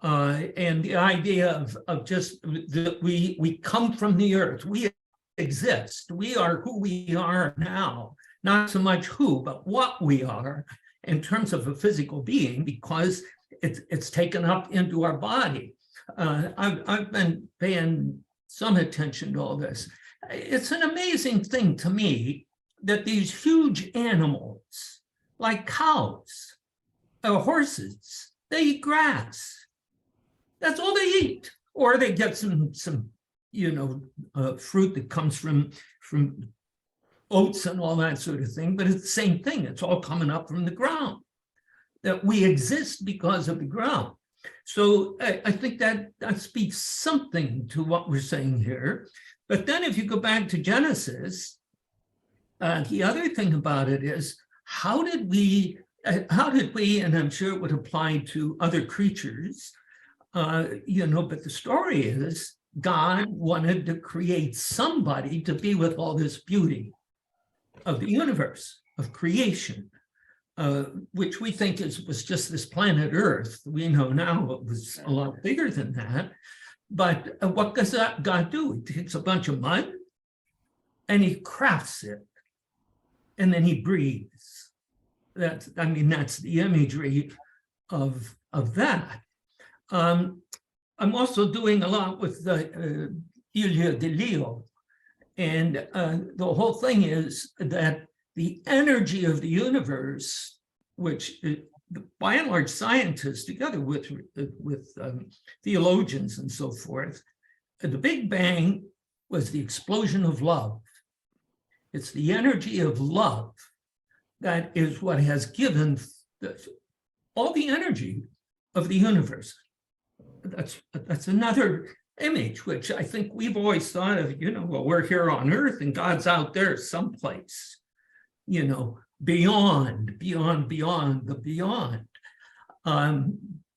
and the idea of just that we come from the earth, we exist, we are who we are now, not so much who, but what we are in terms of a physical being, because it's taken up into our body. I've been paying some attention to all this. It's an amazing thing to me that these huge animals, like cows or horses, they eat grass. That's all they eat, or they get some fruit that comes from oats and all that sort of thing. But it's the same thing. It's all coming up from the ground. That we exist because of the ground. So I think that speaks something to what we're saying here. But then if you go back to Genesis, the other thing about it is, how did we, and I'm sure it would apply to other creatures, but the story is God wanted to create somebody to be with all this beauty of the universe, of creation. Which we think was just this planet Earth. We know now it was a lot bigger than that. But what does God do? He takes a bunch of mud and he crafts it, and then he breathes. That's the imagery of that. I'm also doing a lot with the Ilya de Leo, and the whole thing is that the energy of the universe, which by and large scientists, together with theologians and so forth, the Big Bang was the explosion of love. It's the energy of love that is what has given all the energy of the universe. That's another image, which I think we've always thought of, we're here on Earth and God's out there someplace. Beyond the beyond.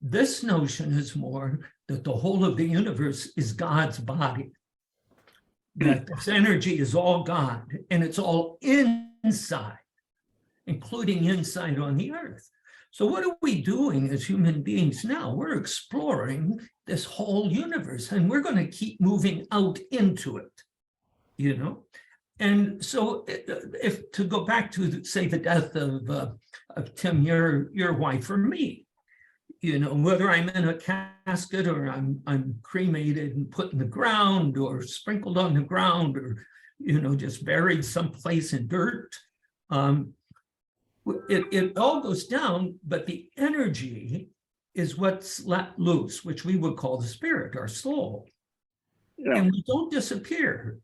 This notion is more that the whole of the universe is God's body, that this energy is all God, and it's all inside, including inside on the earth. So what are we doing as human beings now? We're exploring this whole universe, and we're going to keep moving out into it, And so, if to go back to say the death of Tim, your wife, or me, whether I'm in a casket or I'm cremated and put in the ground or sprinkled on the ground or just buried someplace in dirt, it all goes down. But the energy is what's let loose, which we would call the spirit, our soul, and we don't disappear.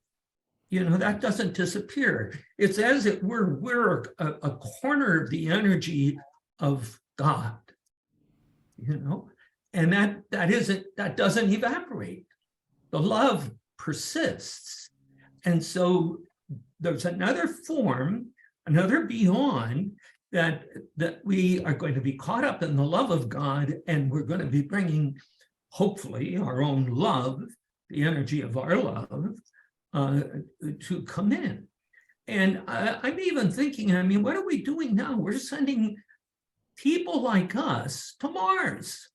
That doesn't disappear. It's as if we're a corner of the energy of God, and that doesn't evaporate. The love persists. And so there's another form, another beyond that we are going to be caught up in the love of God, and we're going to be bringing, hopefully, our own love, the energy of our love, to come in. And I'm even thinking, what are we doing now? We're sending people like us to Mars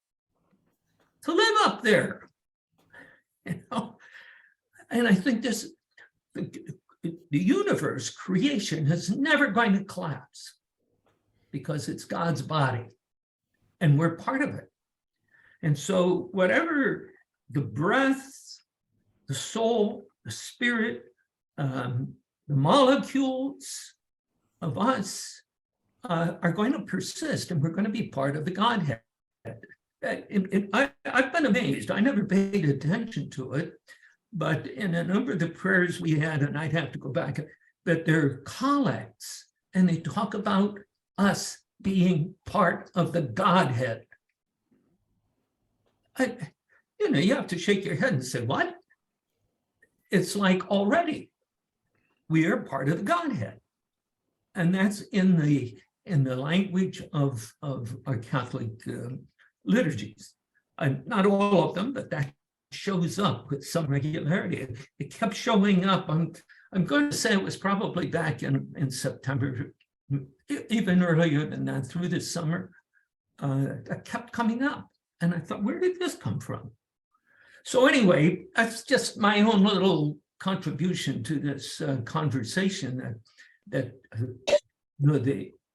to live up there. And I think the universe, creation, is never going to collapse because it's God's body and we're part of it. And so whatever the breath, the soul, the spirit, the molecules of us are going to persist, and we're going to be part of the Godhead. I've been amazed. I never paid attention to it, but in a number of the prayers we had, and I'd have to go back, that they're collects, and they talk about us being part of the Godhead. You have to shake your head and say, what? It's like already we are part of the Godhead. and that's in the language of our Catholic liturgies. Not all of them, but that shows up with some regularity. It kept showing up. I'm going to say it was probably back in September, even earlier than that, through the summer. It kept coming up, and I thought, where did this come from? So anyway, that's just my own little contribution to this conversation that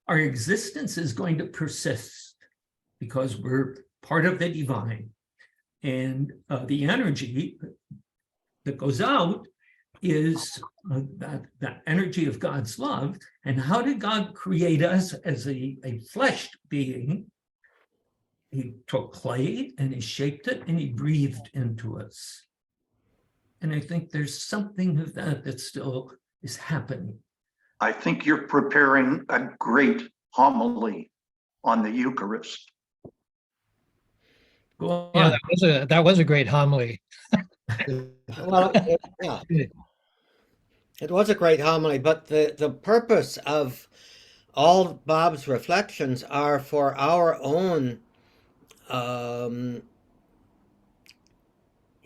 our existence is going to persist because we're part of the divine, and the energy that goes out is that energy of God's love. And how did God create us as a fleshed being? He took clay and he shaped it and he breathed into us. And I think there's something of that still is happening. I think you're preparing a great homily on the Eucharist. Go Yeah, on. that was a great homily. Well, yeah, it was a great homily, but the purpose of all Bob's reflections are for our own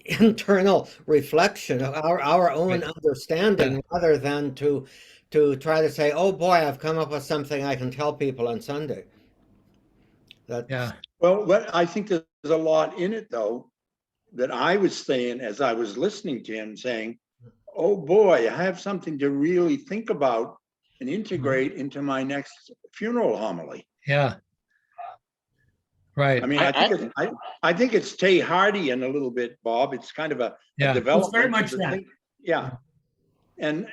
internal reflection of our own understanding, rather than to try to say, oh boy, I've come up with something I can tell people on Sunday. Yeah. Well, I think there's a lot in it, though, that I was saying as I was listening to him, saying, oh boy, I have something to really think about and integrate into my next funeral homily. Yeah. Right. I mean, I think it's Tay Hardy in a little bit, Bob. It's kind of a development. It's very much of the that. thing. Yeah. And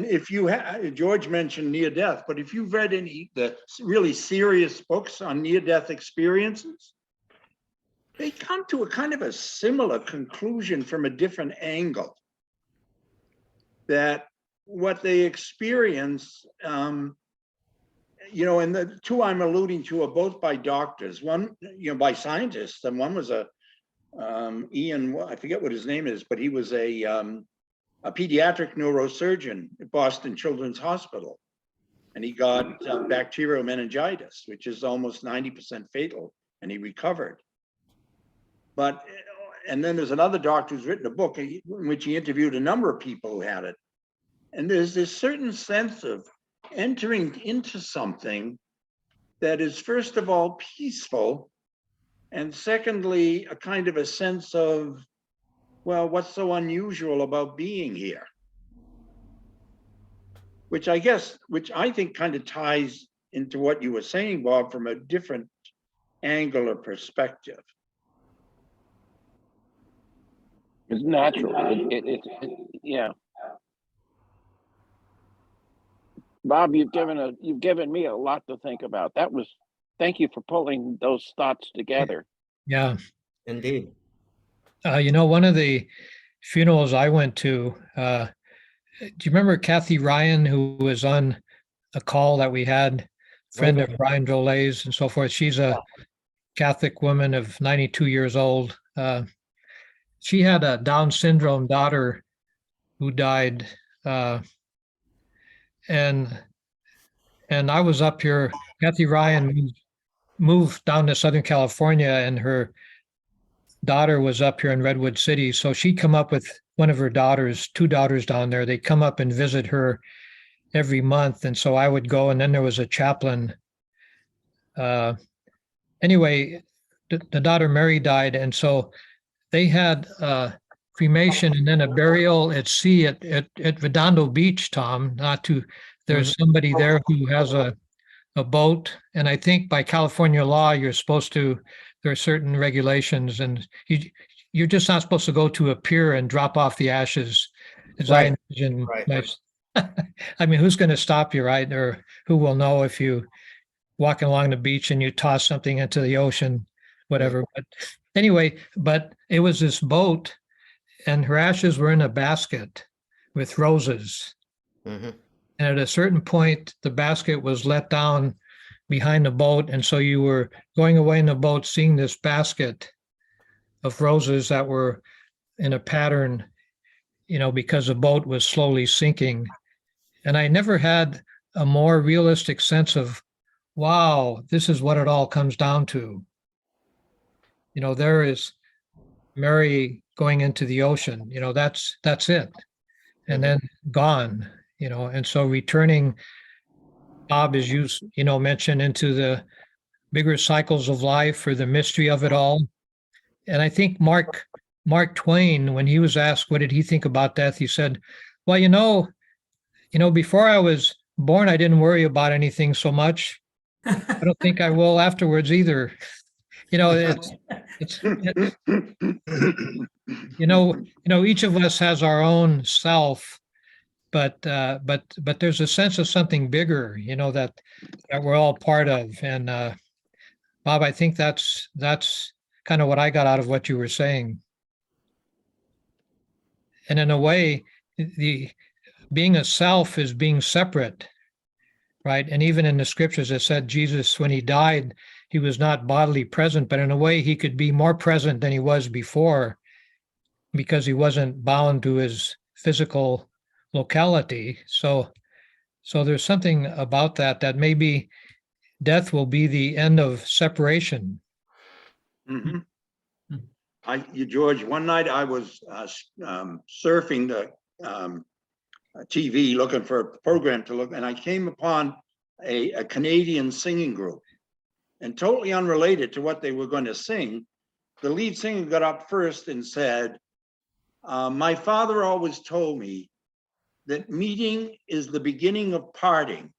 if you George mentioned near death, but if you've read the really serious books on near death experiences, they come to a kind of a similar conclusion from a different angle. That what they experience, and the two I'm alluding to are both by doctors. One, by scientists, and one was Ian. I forget what his name is, but he was a pediatric neurosurgeon at Boston Children's Hospital, and he got bacterial meningitis, which is almost 90% fatal, and he recovered. And then there's another doctor who's written a book in which he interviewed a number of people who had it. And there's this certain sense of entering into something that is, first of all, peaceful, and secondly, a kind of a sense of, well, what's so unusual about being here? Which I think kind of ties into what you were saying, Bob, from a different angle or perspective. It's natural. Yeah. Bob, you've given me a lot to think about. Thank you for pulling those thoughts together. Yeah. Indeed. One of the funerals I went to, do you remember Kathy Ryan, who was on a call that we had, friend of Brian Jolay's and so forth? She's a Catholic woman of 92 years old. She had a Down syndrome daughter who died. And I was up here. Kathy Ryan moved down to Southern California, and her daughter was up here in Redwood City. So she'd come up with one of her daughters, two daughters down there. They'd come up and visit her every month. And so I would go, and then there was a chaplain. Anyway, the daughter Mary died. And so they had cremation and then a burial at sea at Redondo Beach, Tom. There's somebody there who has a boat. And I think by California law, there are certain regulations, and you're just not supposed to go to a pier and drop off the ashes, as I envision. Right. I mean, who's going to stop you, right? Or who will know if you walking along the beach and you toss something into the ocean, whatever. But anyway, it was this boat, and her ashes were in a basket with roses. Mm-hmm. And at a certain point, the basket was let down behind the boat. And so you were going away in the boat, seeing this basket of roses that were in a pattern, because the boat was slowly sinking. And I never had a more realistic sense of, wow, this is what it all comes down to. You know, there is Mary going into the ocean, you know, that's it. And then gone, you know, and so returning, Bob, as you know, mentioned, into the bigger cycles of life or the mystery of it all. And I think Mark Twain, when he was asked what did he think about death, he said, well, before I was born, I didn't worry about anything so much. I don't think I will afterwards either. You know, it's each of us has our own self, but there's a sense of something bigger, you know, that we're all part of. And Bob, I think that's kind of what I got out of what you were saying. And in a way, the being a self is being separate, right? And even in the scriptures, it said Jesus, when he died, he was not bodily present, but in a way he could be more present than he was before because he wasn't bound to his physical locality. So there's something about that maybe death will be the end of separation. Mhm. George, one night I was surfing the TV looking for a program to look, and I came upon a Canadian singing group. And totally unrelated to what they were going to sing, the lead singer got up first and said, my father always told me that meeting is the beginning of parting,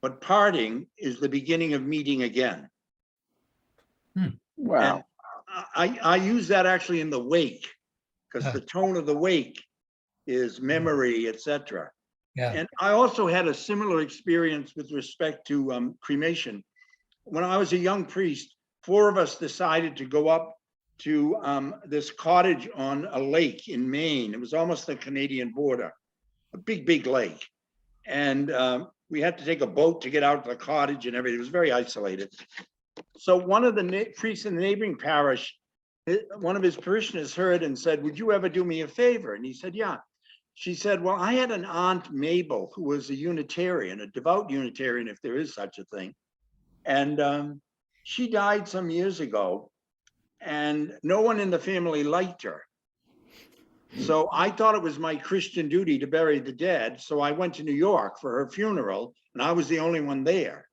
but parting is the beginning of meeting again. Wow. And I use that actually in the wake, because the tone of the wake is memory, etc. Yeah. And I also had a similar experience with respect to cremation. When I was a young priest, 4 of us decided to go up to this cottage on a lake in Maine. It was almost the Canadian border, a big lake. And we had to take a boat to get out to the cottage and everything. It was very isolated. So one of the priests in the neighboring parish, one of his parishioners heard and said, would you ever do me a favor? And he said, yeah. She said, well, I had an aunt, Mabel, who was a Unitarian, a devout Unitarian, if there is such a thing. And she died some years ago, and no one in the family liked her. So I thought it was my Christian duty to bury the dead. So I went to New York for her funeral, and I was the only one there.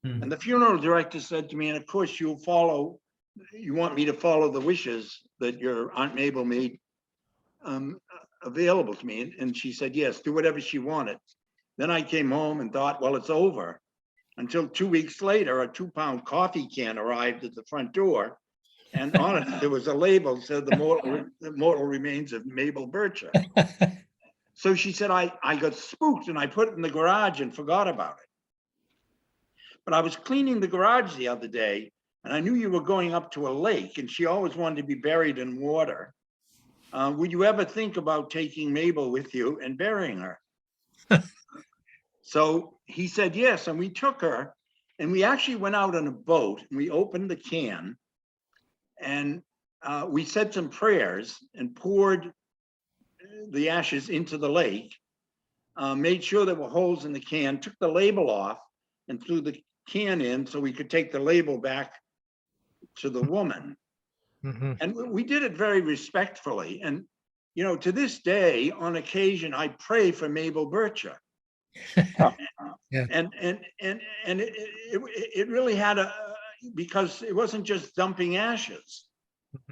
And the funeral director said to me, and of course you want me to follow the wishes that your Aunt Mabel made available to me. And she said, yes, do whatever she wanted. Then I came home and thought, well, it's over. Until 2 weeks later, a 2-pound coffee can arrived at the front door, and on it there was a label that said the mortal remains of Mabel Bircher. So she said, I got spooked and I put it in the garage and forgot about it. But I was cleaning the garage the other day, and I knew you were going up to a lake, and she always wanted to be buried in water. Would you ever think about taking Mabel with you and burying her? So he said yes, and we took her, and we actually went out on a boat, and we opened the can, and we said some prayers and poured the ashes into the lake, made sure there were holes in the can, took the label off, and threw the can in so we could take the label back to the woman. Mm-hmm. And we did it very respectfully. And, you know, to this day, on occasion, I pray for Mabel Bircher. Yeah. And it really had because it wasn't just dumping ashes.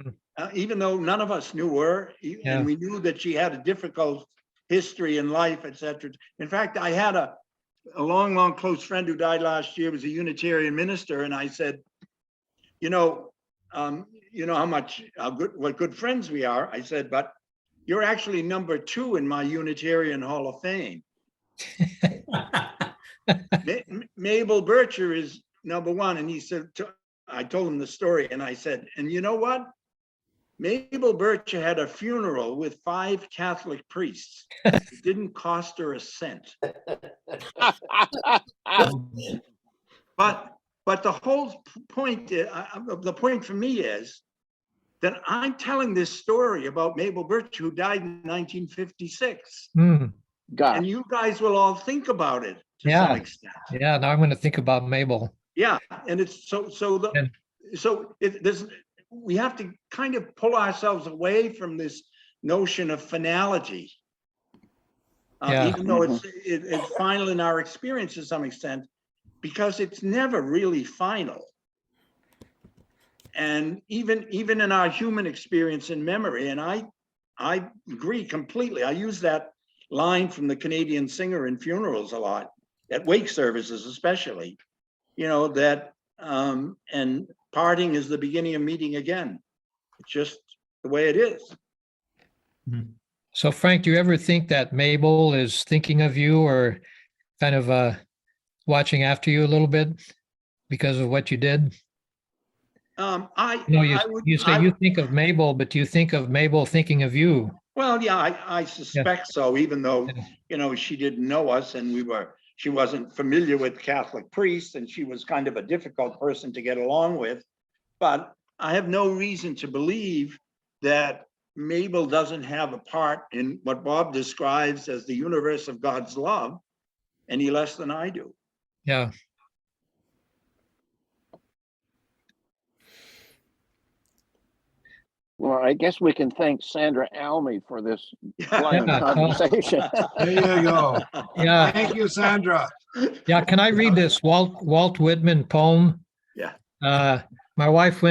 Mm-hmm. Even though none of us knew her, and we knew that she had a difficult history in life, etc. In fact, I had a long close friend who died last year, was a Unitarian minister, and I said, what good friends we are. I said, but you're actually number 2 in my Unitarian Hall of Fame. Mabel Bircher is number 1. And he said, I told him the story, and I said, and you know what? Mabel Bircher had a funeral with 5 Catholic priests. It didn't cost her a cent. But the whole point, the point for me is that I'm telling this story about Mabel Bircher, who died in 1956. God. and you guys will all think about it to Yeah. some extent. Yeah, now I'm going to think about Mabel. Yeah, and it's And- we have to kind of pull ourselves away from this notion of finality. Yeah. Even though it's final in our experience to some extent, because it's never really final. And even in our human experience in memory, and I agree completely. I use that line from the Canadian singer in funerals a lot, at wake services especially, that and parting is the beginning of meeting again. It's just the way it is. So Frank, do you ever think that Mabel is thinking of you or kind of watching after you a little bit because of what you did? You You say you think of Mabel, but do you think of Mabel thinking of you? Well, yeah, I suspect so, even though, she didn't know us and she wasn't familiar with Catholic priests and she was kind of a difficult person to get along with. But I have no reason to believe that Mabel doesn't have a part in what Bob describes as the universe of God's love any less than I do. Yeah. Well, I guess we can thank Sandra Almy for this flying Yeah. conversation. There you go. Yeah. Thank you, Sandra. Yeah. Can I read this Walt Whitman poem? Yeah. My wife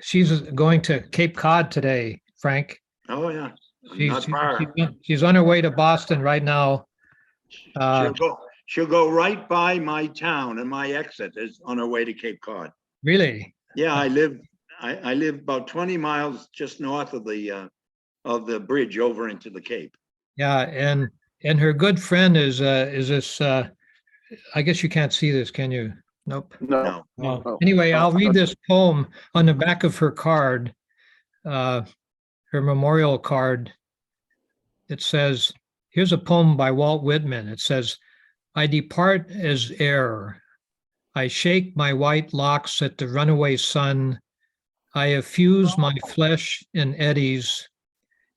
she's going to Cape Cod today, Frank. Oh, yeah. She's, Not far. she's on her way to Boston right now. She'll go right by my town, and my exit is on her way to Cape Cod. Really? Yeah, I live about 20 miles just north of the bridge over into the Cape. Yeah, and her good friend is this. I guess you can't see this, can you? Nope. No. No. Anyway, I'll read this poem on the back of her card, her memorial card. It says, here's a poem by Walt Whitman. It says, I depart as air. I shake my white locks at the runaway sun. I effuse my flesh in eddies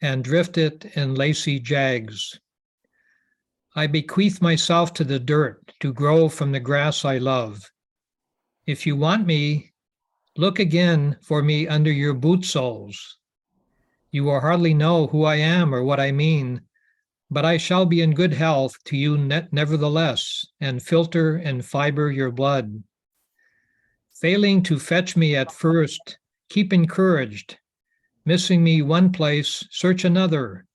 and drift it in lacy jags. I bequeath myself to the dirt to grow from the grass I love. If you want me, look again for me under your boot soles. You will hardly know who I am or what I mean, but I shall be in good health to you nevertheless, and filter and fiber your blood. Failing to fetch me at first, keep encouraged. Missing me one place, search another.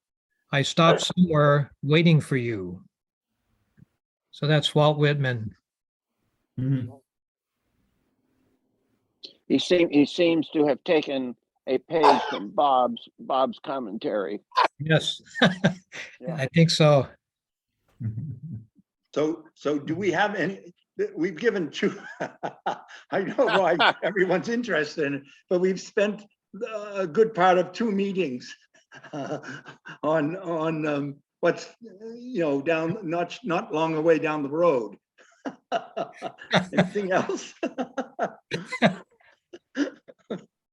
I stop somewhere waiting for you. So that's Walt Whitman. Mhm. He seems to have taken a page from Bob's commentary. Yes, Yeah. I think so. So do we have any? We've given two. I know why everyone's interested in it, but we've spent a good part of 2 meetings on what's down not long away down the road. Anything else?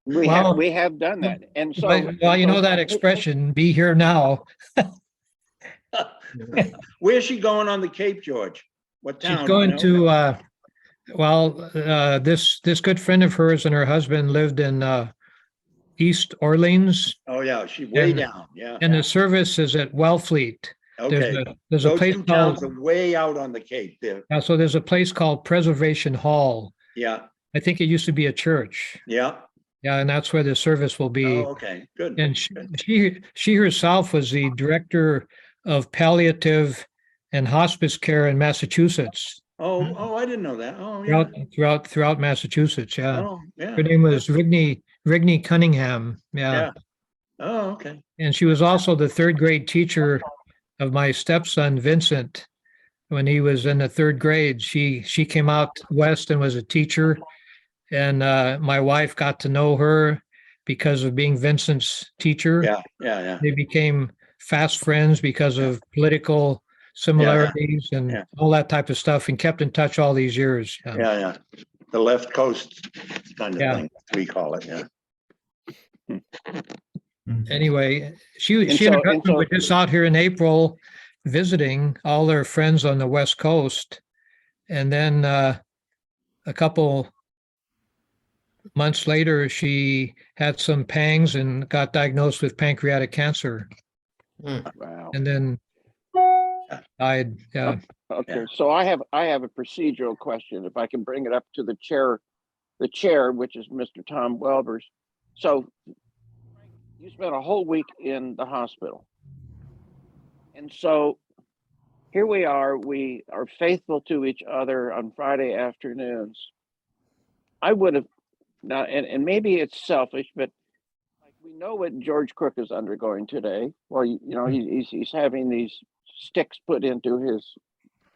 We have done that, and so Well, you know that expression, be here now. Where's she going on the Cape, George? What town? She's going to, this good friend of hers and her husband lived in East Orleans, Oh, yeah, she's way and- down, yeah. and the service is at Wellfleet. Okay, There's a those place 2 towns called, are way out on the Cape there. so there's a place called Preservation Hall. Yeah, I think it used to be a church. yeah. Yeah, and that's where the service will be. Oh, okay, good. And good. she herself was the director of palliative and hospice care in Massachusetts, Oh, I didn't know that. Oh, yeah. throughout Massachusetts. Yeah, Oh, yeah. her name was Rigney Cunningham. Yeah, Yeah. Oh, okay. and she was also the 3rd grade teacher of my stepson Vincent. When he was in the 3rd grade, she came out west and was a teacher, and my wife got to know her because of being Vincent's teacher. Yeah. They became fast friends because of political similarities and Yeah. all that type of stuff, and kept in touch all these years. Yeah. The left coast kind of Yeah. thing, we call it, yeah. Anyway, she And and her so- husband were just out here in April. visiting all their friends on the West Coast. And then a couple months later, she had some pangs and got diagnosed with pancreatic cancer, Wow. and then died. Yeah. Okay, Yeah. so I have a procedural question, if I can bring it up to the chair, which is Mr. Tom Welbers. So you spent a whole week in the hospital. And so here we are faithful to each other on Friday afternoons. I would have now, and maybe it's selfish, but like we know what George Crook is undergoing today. Well, he's having these sticks put into his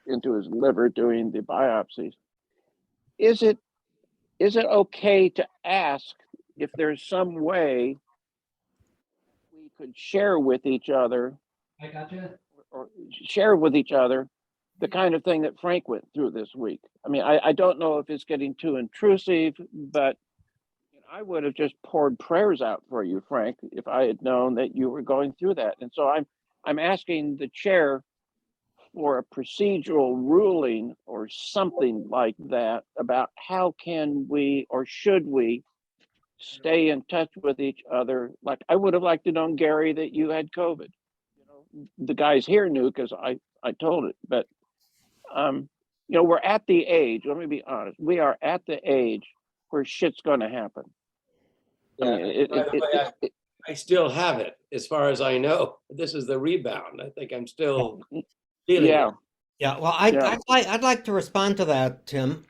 liver doing the biopsies. Is it okay to ask if there's some way we could share with each other or share with each other the kind of thing that Frank went through this week? I mean, I don't know if it's getting too intrusive, but I would have just poured prayers out for you, Frank, if I had known that you were going through that. And so I'm asking the chair for a procedural ruling or something like that about how can we or should we stay in touch with each other. Like I would have liked to know, Gary, that you had COVID. The guys here knew because I told it, but we're at the age, let me be honest, we are at the age where shit's going to happen. Yeah, by the way, I still have it, as far as I know. This is the rebound. I think I'm still feeling yeah. it. Yeah, well, I'd like to respond to that, Tim.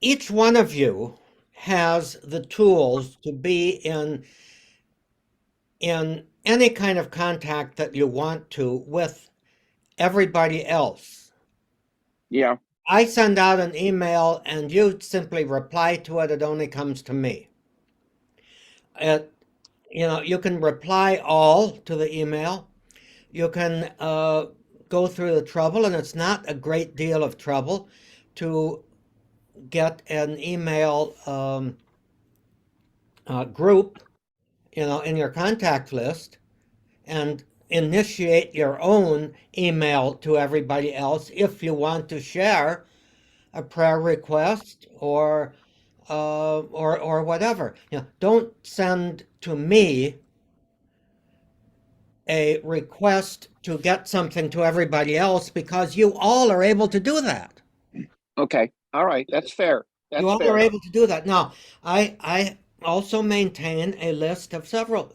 Each one of you has the tools to be in any kind of contact that you want to with everybody else. Yeah. I send out an email and you simply reply to it. It only comes to me. You can reply all to the email. You can go through the trouble, and it's not a great deal of trouble to get an email group, in your contact list, and initiate your own email to everybody else if you want to share a prayer request or whatever. Don't send to me a request to get something to everybody else because you all are able to do that. Okay. All right. That's fair. That's You all fair. are able to do that. Now, I also maintain a list of several,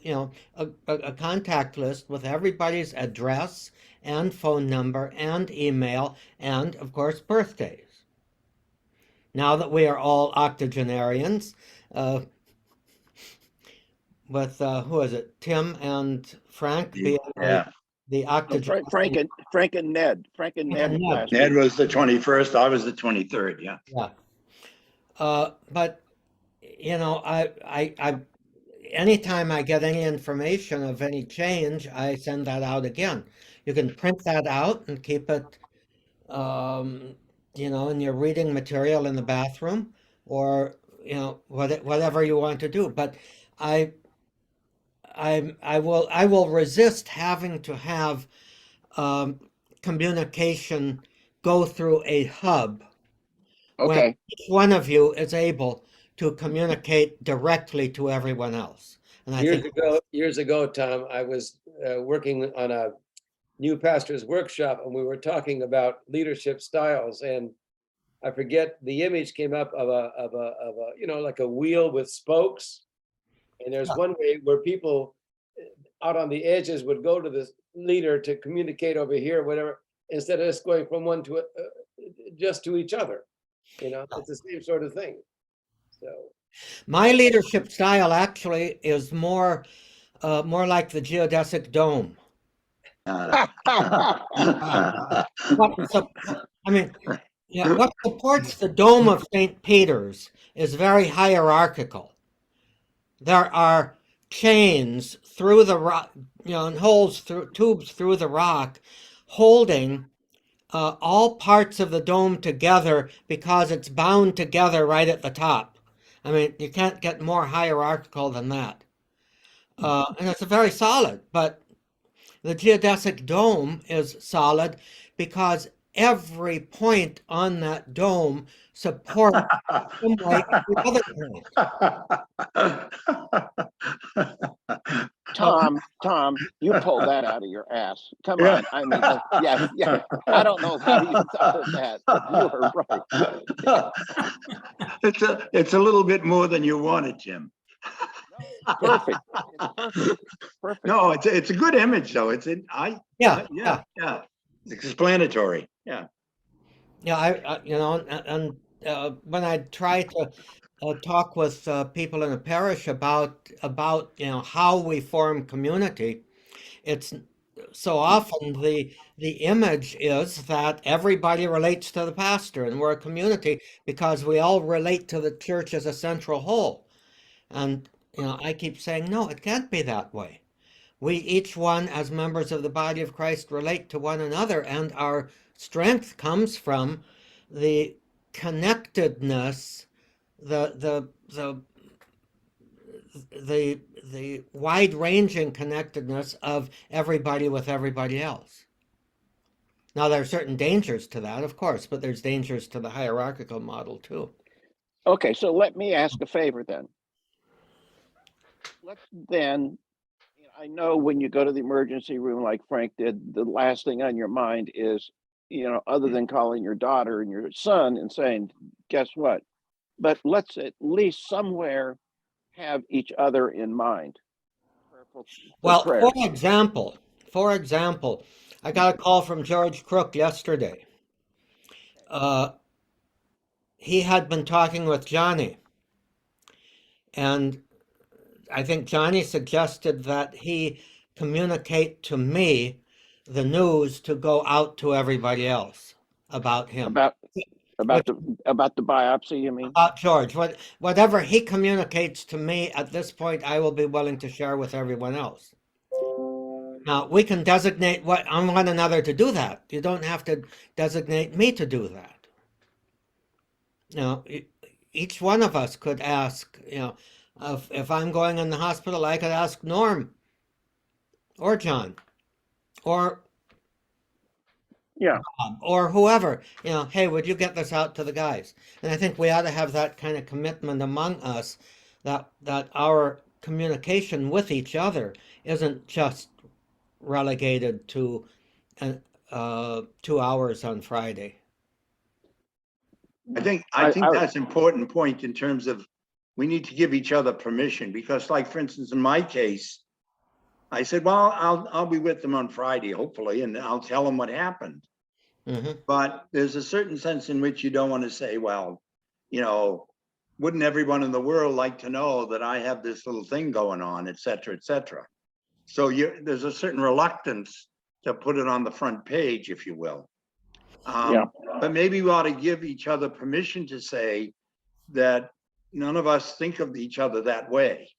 a contact list with everybody's address and phone number and email and, of course, birthdays. Now that we are all octogenarians, with who is it? Tim and Frank being Yeah. the octogenarian. Frank and Ned. Frank and Ned last Ned week. was the 21st, I was the 23rd, yeah. Yeah. But I anytime I get any information of any change, I send that out again. You can print that out and keep it, in your reading material in the bathroom, or whatever you want to do. But I will resist having to have communication go through a hub when Okay. each one of you is able to communicate directly to everyone else. And I think Years ago, Tom, I was working on a new pastor's workshop, and we were talking about leadership styles. And I forget, the image came up of a like a wheel with spokes. And there's one way where people out on the edges would go to the leader to communicate over here, whatever, instead of just going from one to just to each other. It's the same sort of thing. So my leadership style actually is more like the geodesic dome. What supports the dome of St. Peter's is very hierarchical. There are chains through the rock, and holes through tubes through the rock, holding all parts of the dome together because it's bound together right at the top. I mean, you can't get more hierarchical than that. And it's very solid, but The geodesic dome is solid because every point on that dome supports some way every other point. Tom, you pulled that out of your ass. Come Yeah. on. I mean, yeah. I don't know how you thought of that, but you were right. It's a little bit more than you wanted, Jim. Perfect. It's perfect. Perfect. No, it's a good image though. Yeah, yeah. It's explanatory. Yeah. Yeah, and when I try to talk with people in a parish about how we form community, it's so often the image is that everybody relates to the pastor, and we're a community because we all relate to the church as a central whole. And I keep saying, no, it can't be that way. We each one, as members of the body of Christ, relate to one another, and our strength comes from the connectedness, the the wide-ranging connectedness of everybody with everybody else. Now, there are certain dangers to that, of course, but there's dangers to the hierarchical model too. Okay, so let me ask a favor then. Let's then, I know when you go to the emergency room like Frank did, the last thing on your mind is, other than calling your daughter and your son and saying, guess what? But let's at least somewhere have each other in mind. Well, prayer. for example, I got a call from George Crook yesterday. He had been talking with Johnny, and I think Johnny suggested that he communicate to me the news to go out to everybody else about him. About the biopsy, you mean? About George. Whatever he communicates to me at this point, I will be willing to share with everyone else. Now, we can designate on one another to do that. You don't have to designate me to do that. Each one of us could ask, if I'm going in the hospital, I could ask Norm or John or or whoever, hey, would you get this out to the guys? And I think we ought to have that kind of commitment among us that our communication with each other isn't just relegated to 2 hours on Friday. I think that's an important point in terms of we need to give each other permission, because like, for instance, in my case, I said, well, I'll be with them on Friday, hopefully, and I'll tell them what happened. Mm-hmm. But there's a certain sense in which you don't want to say, well, wouldn't everyone in the world like to know that I have this little thing going on, et cetera, et cetera. So there's a certain reluctance to put it on the front page, if you will. But maybe we ought to give each other permission to say that none of us think of each other that way,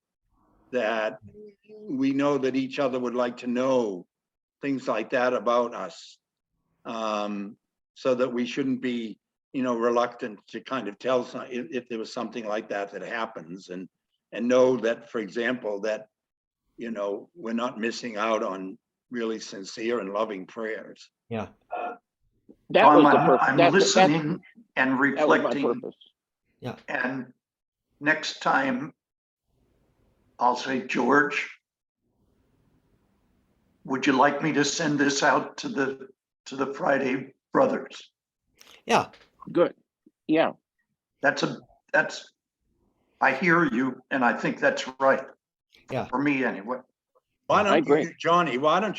that we know that each other would like to know things like that about us, so that we shouldn't be, reluctant to kind of tell if there was something like that happens, and know that, for example, that, we're not missing out on really sincere and loving prayers. Yeah. I'm listening and reflecting. Yeah. And next time I'll say, George, would you like me to send this out to the Friday brothers? Yeah. Good. Yeah. I hear you, and I think that's right. Yeah. For me anyway. Why don't you, Johnny, rather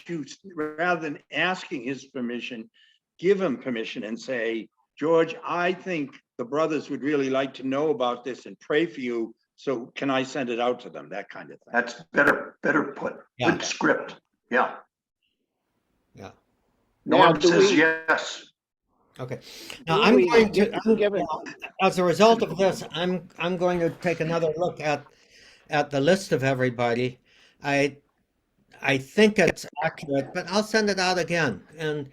than asking his permission, give him permission and say, George, I think the brothers would really like to know about this and pray for you. So can I send it out to them? That kind of thing. That's better put. Yeah. Good script. Yeah. Yeah. Norm says yes. Okay. Now I'm going to, as a result of this, I'm going to take another look at the list of everybody. I think it's accurate, but I'll send it out again. And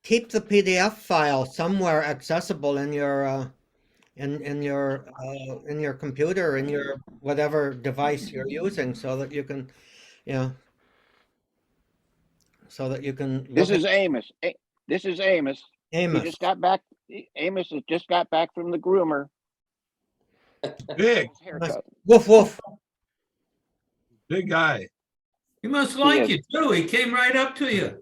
keep the PDF file somewhere accessible in your in your computer, in your whatever device you're using, so that you can so that you can This look is at Amos. This is Amos. He Amos. just got back. Amos has just got back from the groomer. Big, Haircut. Woof woof. big guy. He must like is. you too. He came right up to you.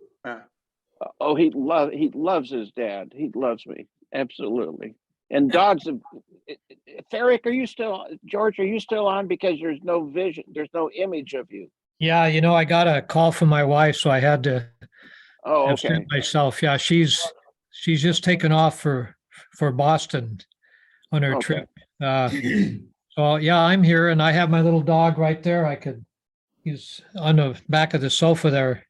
Oh, he loves his dad. He loves me. Absolutely. And dogs have Therick, are you still George, are you still on? Because there's no vision, there's no image of you. Yeah, I got a call from my wife, so I had to Oh, absent okay. myself. Yeah, she's just taken off for Boston on her Okay. trip. So yeah, I'm here and I have my little dog right there. He's on the back of the sofa there.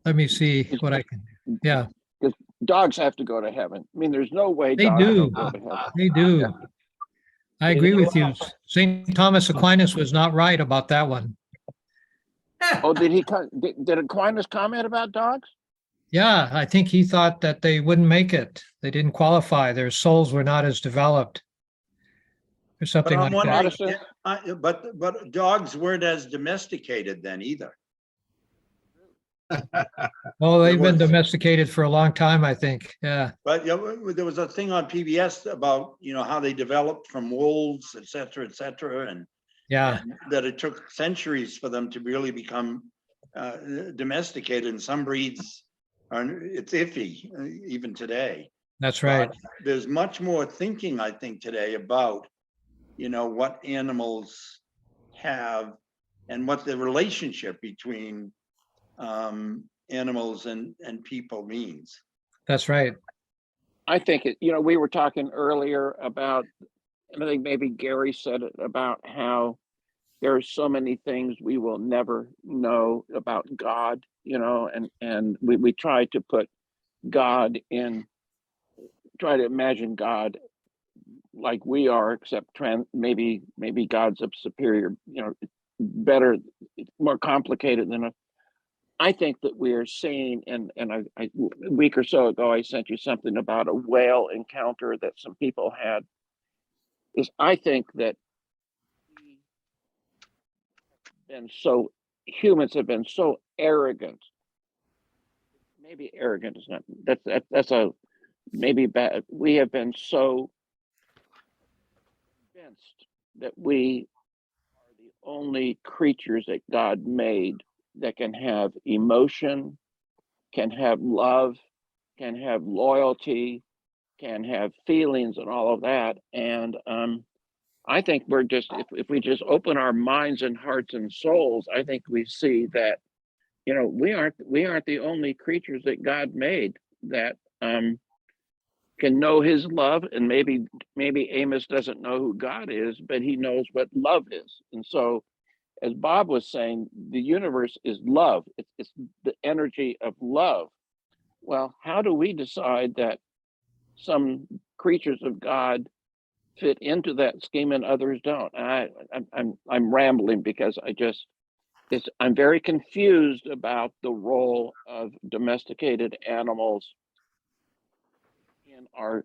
Let me see what I can. Yeah, Because dogs have to go to heaven. I mean, there's no way they dogs do. don't go to heaven. They do. Yeah. I agree with you. St. Thomas Aquinas was not right about that one. Oh, did Aquinas comment about dogs? Yeah, I think he thought that they wouldn't make it. They didn't qualify. Their souls were not as developed. Or But something I'm like that. wondering, Protestant? but dogs weren't as domesticated then either. Oh, they've been was- domesticated for a long time, I think. Yeah, But there was a thing on PBS about, how they developed from wolves, et cetera, and yeah, and that it took centuries for them to really become domesticated. And some breeds it's iffy even today. that's right. But there's much more thinking, I think, today about, what animals have and what the relationship between animals and people means. That's right. I think we were talking earlier about, and I think maybe Gary said it, about how there are so many things we will never know about God, and we try to put God try to imagine God like we are, except maybe God's a superior, better, more complicated than a. I think that we are seeing, and a week or so ago, I sent you something about a whale encounter that some people had. I think that humans have been so arrogant. Maybe arrogant is not, that's a maybe bad. We have been so convinced that we are the only creatures that God made that can have emotion, can have love, can have loyalty, can have feelings and all of that. And I think we're just, if we just open our minds and hearts and souls, I think we see that, we aren't the only creatures that God made that can know his love. And maybe Amos doesn't know who God is, but he knows what love is. And so, as Bob was saying, the universe is love. It's the energy of love. Well, how do we decide that some creatures of God fit into that scheme and others don't? I'm rambling because I'm very confused about the role of domesticated animals in our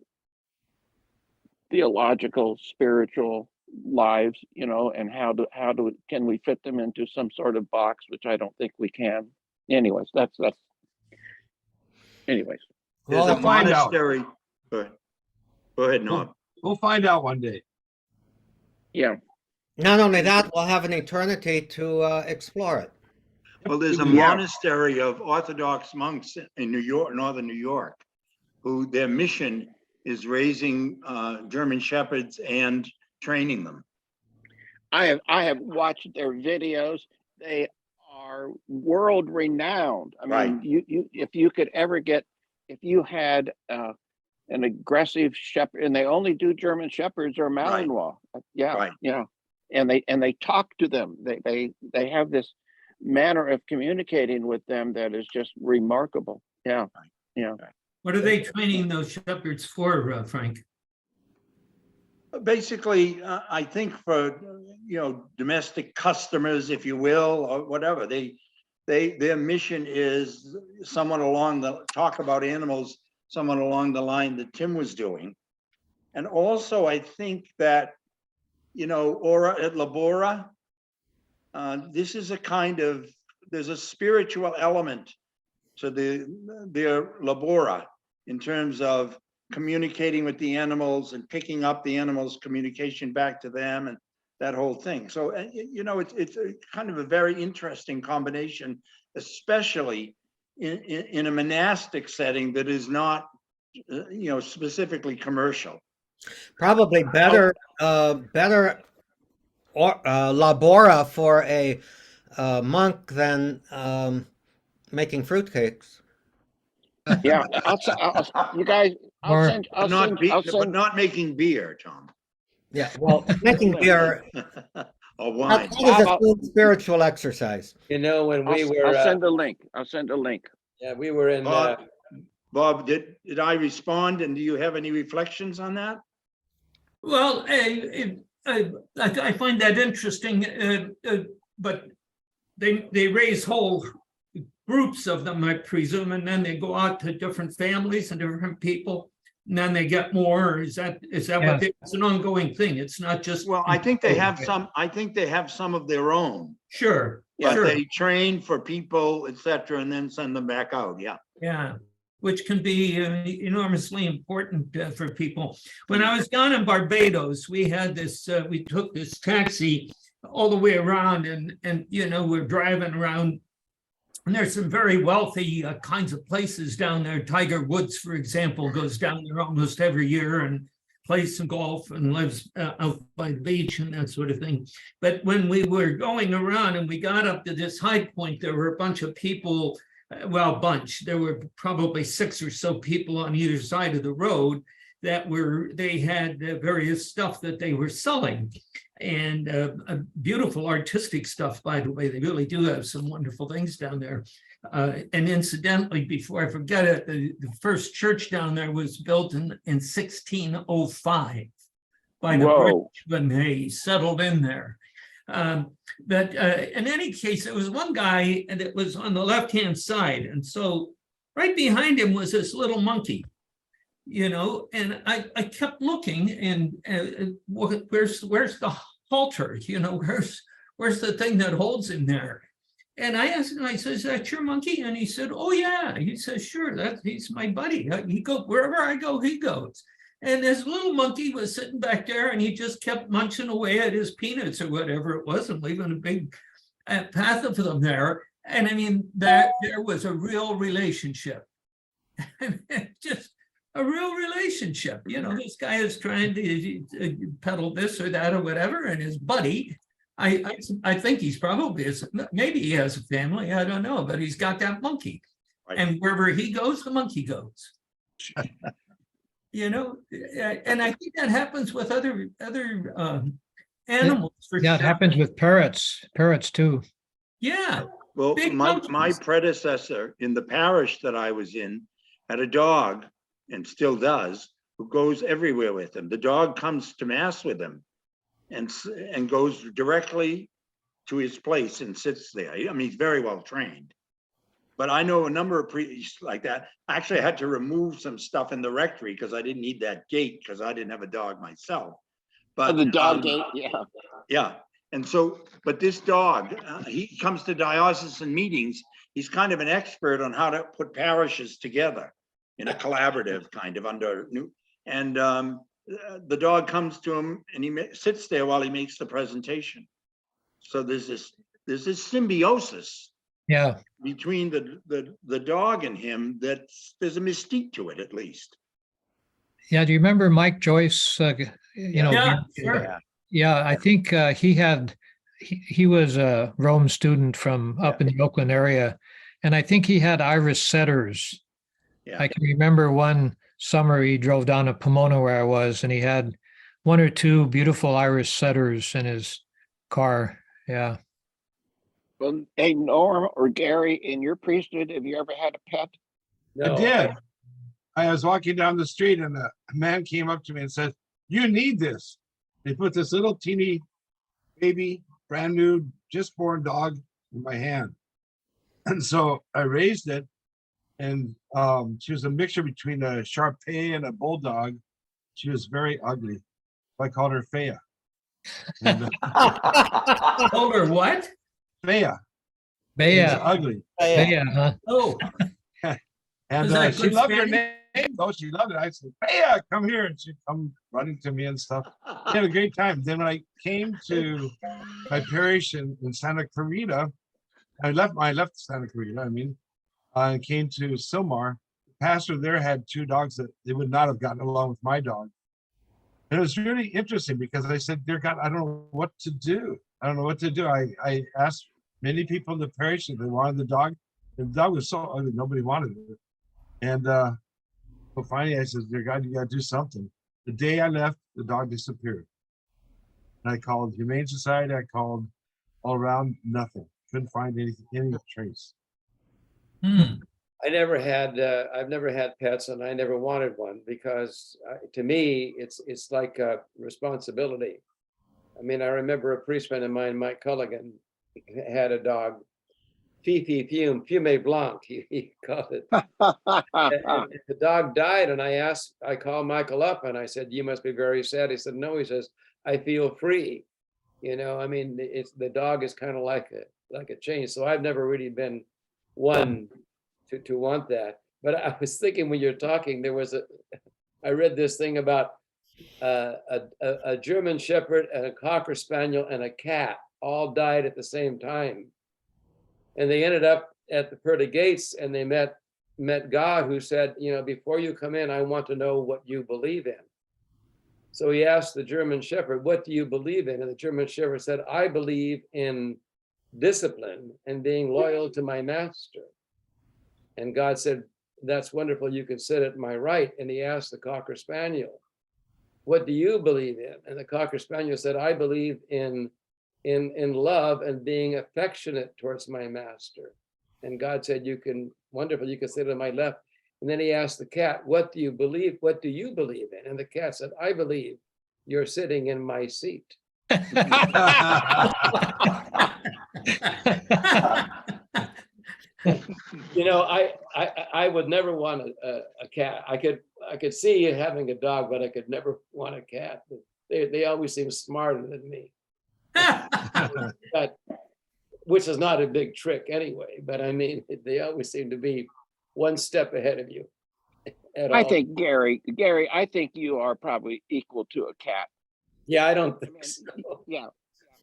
theological, spiritual lives, and can we fit them into some sort of box, which I don't think we can. Anyways, that's anyways. Well, There's a if- find out. monastery. Go ahead, Norm. We'll find out one day. Yeah. not only that, we'll have an eternity to explore it. Well, there's a Yeah. monastery of Orthodox monks in New York, northern New York, who their mission is raising German shepherds and training them. I have watched their videos. They are world renowned. I mean, Right. you if you could ever if you had an aggressive shepherd, and they only do German shepherds or Malinois. Yeah, Right. and they talk to them. They have this manner of communicating with them that is just remarkable. Yeah, yeah. What are they training those shepherds for, Frank? Basically, I think for, domestic customers, if you will, or whatever, their mission is talk about animals, someone along the line that Tim was doing. And also, I think that, Ora et Labora, this is there's a spiritual element to their labora in terms of communicating with the animals and picking up the animals' communication back to them and that whole thing. So, it's a kind of a very interesting combination, especially in a monastic setting that is not, specifically commercial. Probably better labora for a monk than making fruitcakes. Yeah, you guys, Or- I'll But send, not making beer, Tom, Yeah, well, making beer, or wine. that is a full spiritual exercise. When we I'll were, send a link. I'll send a link. yeah, we were in, Bob, did I respond? And do you have any reflections on that? Well, I find that interesting, but they raise whole groups of them, I presume, and then they go out to different families and different people, and then they get more. Is that Yes. what it's an ongoing thing? It's not just. Well, I think they have some of their own, Sure, but sure, they train for people, et cetera, and then send them back out. Yeah. yeah, which can be enormously important for people. When I was down in Barbados, we had this, we took this taxi all the way around and we're driving around. And there's some very wealthy kinds of places down there. Tiger Woods, for example, goes down there almost every year and plays some golf and lives out by the beach and that sort of thing. But when we were going around and we got up to this high point, there were a bunch of people, there were probably 6 or so people on either side of the road they had various stuff that they were selling. And beautiful artistic stuff, by the way. They really do have some wonderful things down there. And incidentally, before I forget it, the first church down there was built in 1605 by the Whoa. British when they settled in there. But in any case, it was one guy and it was on the left-hand side. And so right behind him was this little monkey. And I kept looking and where's the halter, where's the thing that holds him there? And I asked him, I said, is that your monkey? And he said, oh yeah. He says, sure, he's my buddy. He goes, wherever I go, he goes. And this little monkey was sitting back there and he just kept munching away at his peanuts or whatever it was and leaving a big path of them there. And I mean, there was a real relationship. Just a real relationship. This guy is trying to peddle this or that or whatever, and his buddy, I think he's probably, maybe he has a family, I don't know, but he's got that monkey. Right. And wherever he goes, the monkey goes. And I think that happens with other animals. For Yeah, it sure. happens with parrots too. Yeah, Well, Big my monkeys. predecessor in the parish that I was in had a dog, and still does, who goes everywhere with him. The dog comes to mass with him and goes directly to his place and sits there. I mean, he's very well trained. But I know a number of priests like that. Actually, I had to remove some stuff in the rectory because I didn't need that gate because I didn't have a dog myself. But The dog gate, yeah. yeah. And so, but this dog, he comes to diocesan meetings. He's kind of an expert on how to put parishes together in a collaborative kind of under new. And the dog comes to him and he sits there while he makes the presentation. So there's this symbiosis Yeah, between the dog and him that there's a mystique to it, at least. yeah. Do you remember Mike Joyce? yeah, sure. Yeah, I think he was a Rome student from up in the Oakland area, and I think he had Irish setters. Yeah. I can remember one summer he drove down to Pomona where I was, and he had 1 or 2 beautiful Irish setters in his car. Yeah. Well, hey, Norm or Gary, in your priesthood, have you ever had a pet? no. I did. I was walking down the street and a man came up to me and said, you need this. They put this little teeny baby, brand new, just born dog in my hand. And so I raised it, and she was a mixture between a Shar-Pei and a bulldog. She was very ugly. I called her Fea. And, Told her what? Fea. She was Bea, ugly. Bea, huh? Oh, And Is that she good loved her Spanish? name, though. She loved it. I said, "Hey, come here," and she'd come running to me and stuff. We had a great time. Then when I came to my parish in Santa Clarita, I left Santa Clarita. I mean, I came to Silmar. The pastor there had two dogs that they would not have gotten along with my dog. And it was really interesting because I said, "Dear God, I don't know what to do. I don't know what to do." I asked many people in the parish if they wanted the dog. The dog was so ugly, nobody wanted it. And so finally I said, "Dear God, you got to do something." The day I left, the dog disappeared. And I called Humane Society. I called all around, nothing. Couldn't find any trace. Hmm. I've never had pets, and I never wanted one because to me, it's like a responsibility. I mean, I remember a priest friend of mine, Mike Culligan, had a dog, Fifi Fume Blanc, he called it. And the dog died, and I called Michael up and I said, "You must be very sad." He said, "No," he says, "I feel free." You know, I mean, the dog is kind of like a change. So I've never really been one to want that. But I was thinking when you're talking, I read this thing about a German Shepherd and a Cocker Spaniel and a cat all died at the same time. And they ended up at the pearly gates, and they met God, who said, "Before you come in, I want to know what you believe in." So he asked the German Shepherd, "What do you believe in?" And the German Shepherd said, "I believe in discipline and being loyal to my master." And God said, "That's wonderful. You can sit at my right." And he asked the Cocker Spaniel, "What do you believe in?" And the Cocker Spaniel said, "I believe in love and being affectionate towards my master." And God said, "Wonderful, you can sit on my left." And then he asked the cat, "What do you believe? What do you believe in?" And the cat said, "I believe you're sitting in my seat." I would never want a cat. I could see having a dog, but I could never want a cat. They always seem smarter than me. But, which is not a big trick anyway, but I mean, they always seem to be one step ahead of you. I think, Gary, I think you are probably equal to a cat. Yeah, I don't think so. Yeah,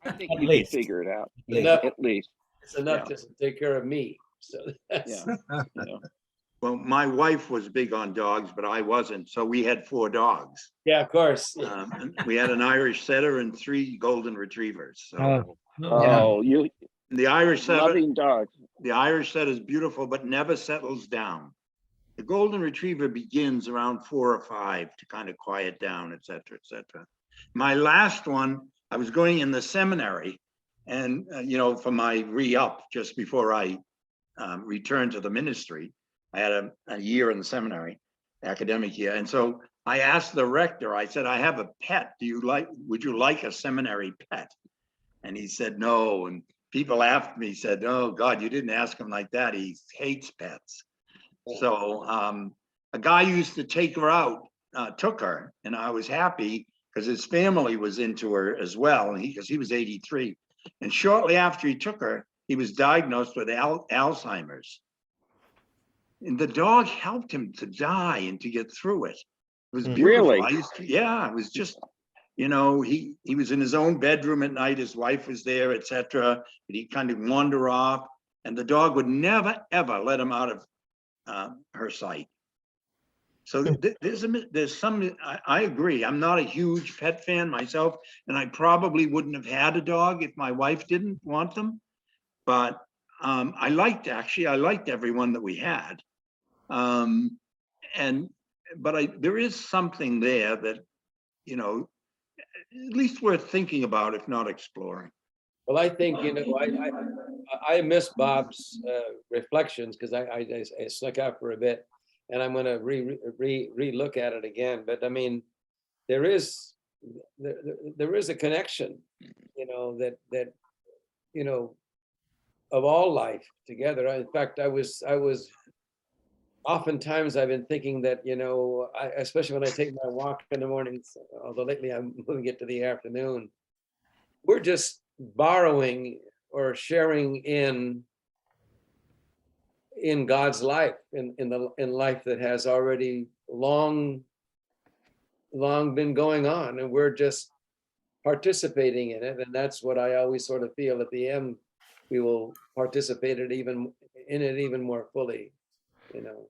I think At you least. can figure it out. Enough. At least. It's enough to take care of me. So that's, Yeah. Well, my wife was big on dogs, but I wasn't. So we had 4 dogs. yeah, of course. And we had an Irish setter and 3 golden retrievers. So Oh, you the Irish setter, loving dogs. the Irish setter is beautiful, but never settles down. The golden retriever begins around 4 or 5 to kind of quiet down, et cetera, et cetera. My last one, I was going in the seminary, and for my re-up just before I returned to the ministry. I had a year in the seminary, academic year, and so I asked the rector. I said, "I have a pet. Would you like a seminary pet?" And he said no. And people after me said, "Oh God, you didn't ask him like that. He hates pets." So a guy used to take her out, took her, and I was happy because his family was into her as well, because he was 83. And shortly after he took her, he was diagnosed with Alzheimer's. And the dog helped him to die and to get through it. It was beautiful. Really? It was just, he was in his own bedroom at night. His wife was there, etc. But he'd kind of wander off, and the dog would never, ever let him out of her sight. So there's some, I agree. I'm not a huge pet fan myself, and I probably wouldn't have had a dog if my wife didn't want them. But I liked everyone that we had. But there is something there that, at least worth thinking about, if not exploring. Well, I think, I miss Bob's reflections because I snuck out for a bit, and I'm going to re-look at it again. But I mean, there is a connection, that of all life together. In fact, I was oftentimes I've been thinking that, especially when I take my walk in the mornings, although lately I'm moving it to the afternoon, we're just borrowing or sharing in in God's life, in life that has already long been going on, and we're just participating in it. And that's what I always sort of feel at the end, we will participate in it even more fully, you know.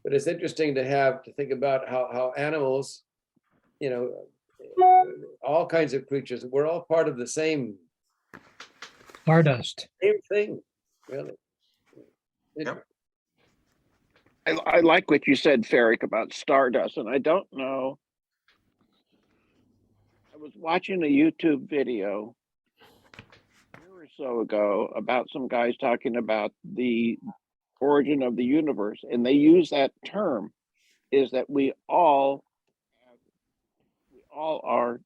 But it's interesting to think about how animals, you know, all kinds of creatures, we're all part of the same Stardust. thing, really. Yep. I like what you said, Ferric, about Stardust, and I don't know. I was watching a YouTube video a year or so ago about some guys talking about the origin of the universe, and they use that term, is that we all are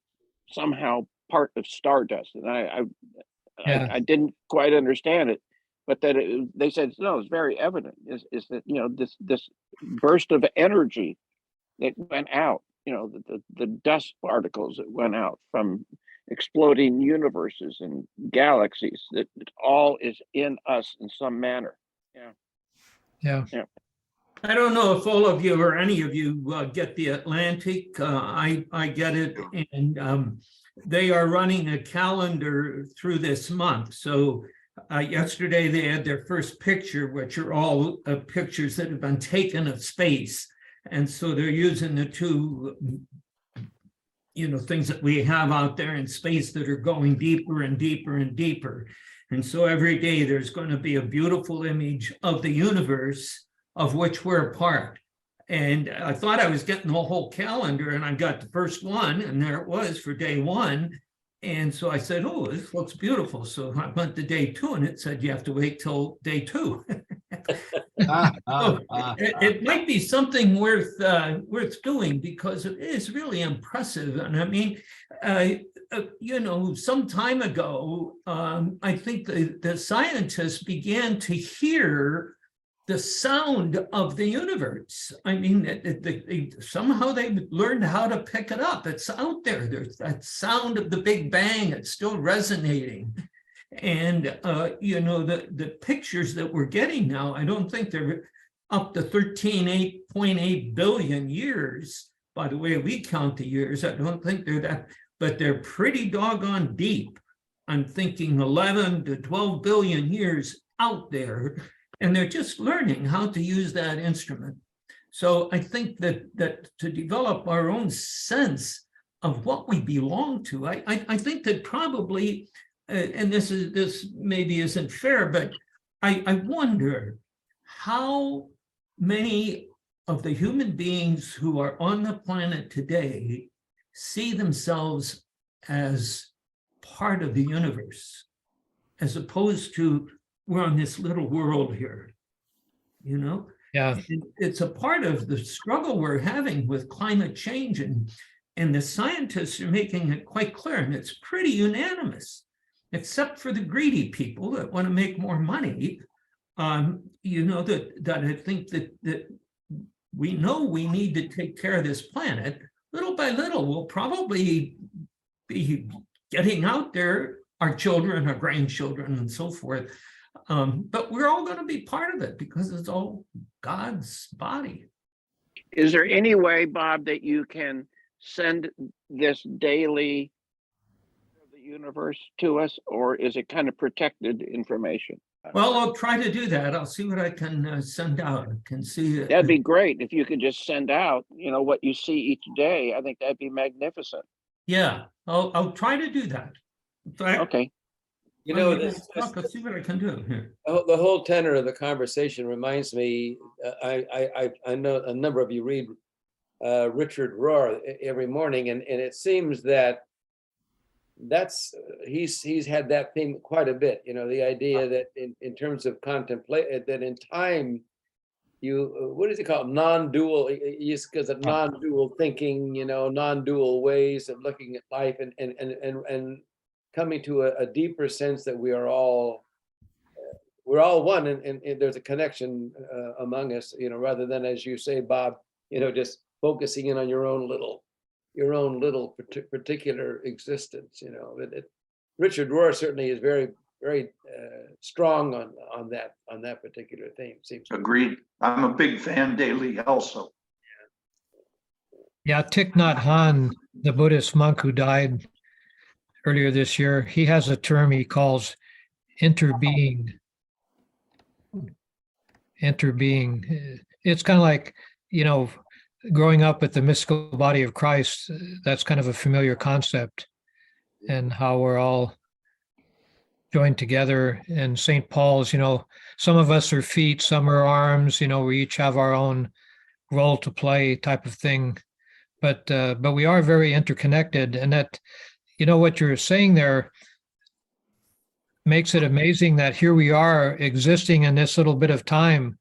somehow part of Stardust, and Yeah. I didn't quite understand it, but that they said no, it's very evident. Is that, you know, this burst of energy that went out, you know, the dust particles that went out from exploding universes and galaxies, that it all is in us in some manner. Yeah. I don't know if all of you or any of you get the Atlantic. I get it, and they are running a calendar through this month. So yesterday they had their first picture, which are all pictures that have been taken of space. And so they're using the two, you know, things that we have out there in space that are going deeper and deeper and deeper. And so every day there's going to be a beautiful image of the universe of which we're a part. And I thought I was getting the whole calendar, and I got the first one, and there it was for day one. And so I said, oh, this looks beautiful. So I went to day two, and it said you have to wait till day two. So it might be something worth doing, because it is really impressive. And I mean, you know, some time ago, I think the scientists began to hear the sound of the universe. I mean, somehow they learned how to pick it up. It's out there. There's that sound of the Big Bang. It's still resonating. And, you know, the pictures that we're getting now, I don't think they're up to 13.8 billion years. By the way, we count the years. I don't think they're that, but they're pretty doggone deep. I'm thinking 11 to 12 billion years out there. And they're just learning how to use that instrument. So I think that to develop our own sense of what we belong to, I think that probably, and this maybe isn't fair, but I wonder how many of the human beings who are on the planet today see themselves as part of the universe, as opposed to we're on this little world here, you know? Yeah. It's a part of the struggle we're having with climate change, and the scientists are making it quite clear, and it's pretty unanimous, except for the greedy people that want to make more money. You know, that I think that we know we need to take care of this planet. Little by little, we'll probably be getting out there, our children, our grandchildren, and so forth. But we're all going to be part of it, because it's all God's body. Is there any way, Bob, that you can send this daily of the universe to us, or is it kind of protected information? Well, I'll try to do that. I'll see what I can send out. I can see it. That'd be great if you could just send out, you know, what you see each day. I think that'd be magnificent. Yeah, I'll try to do that. Okay. You know, I'll see what I can do here. the whole tenor of the conversation reminds me, I know a number of you read Richard Rohr every morning, and it seems that he's had that theme quite a bit, you know, the idea that in terms of contemplate, that in time, what does he call it? Non-dual, because of non-dual thinking, you know, non-dual ways of looking at life, and coming to a deeper sense that we're all one, and there's a connection among us, you know, rather than, as you say, Bob, you know, just focusing in on your own little particular existence, you know. Richard Rohr certainly is very very strong on that particular theme. Seems to me. Agreed. I'm a big fan daily also. Yeah, Thich Nhat Hanh, the Buddhist monk who died earlier this year, he has a term he calls interbeing. Interbeing. It's kind of like, growing up with the mystical body of Christ, that's kind of a familiar concept, and how we're all joined together. And St. Paul's, some of us are feet, some are arms, we each have our own role to play type of thing. But we are very interconnected, and that, what you're saying there makes it amazing that here we are existing in this little bit of time.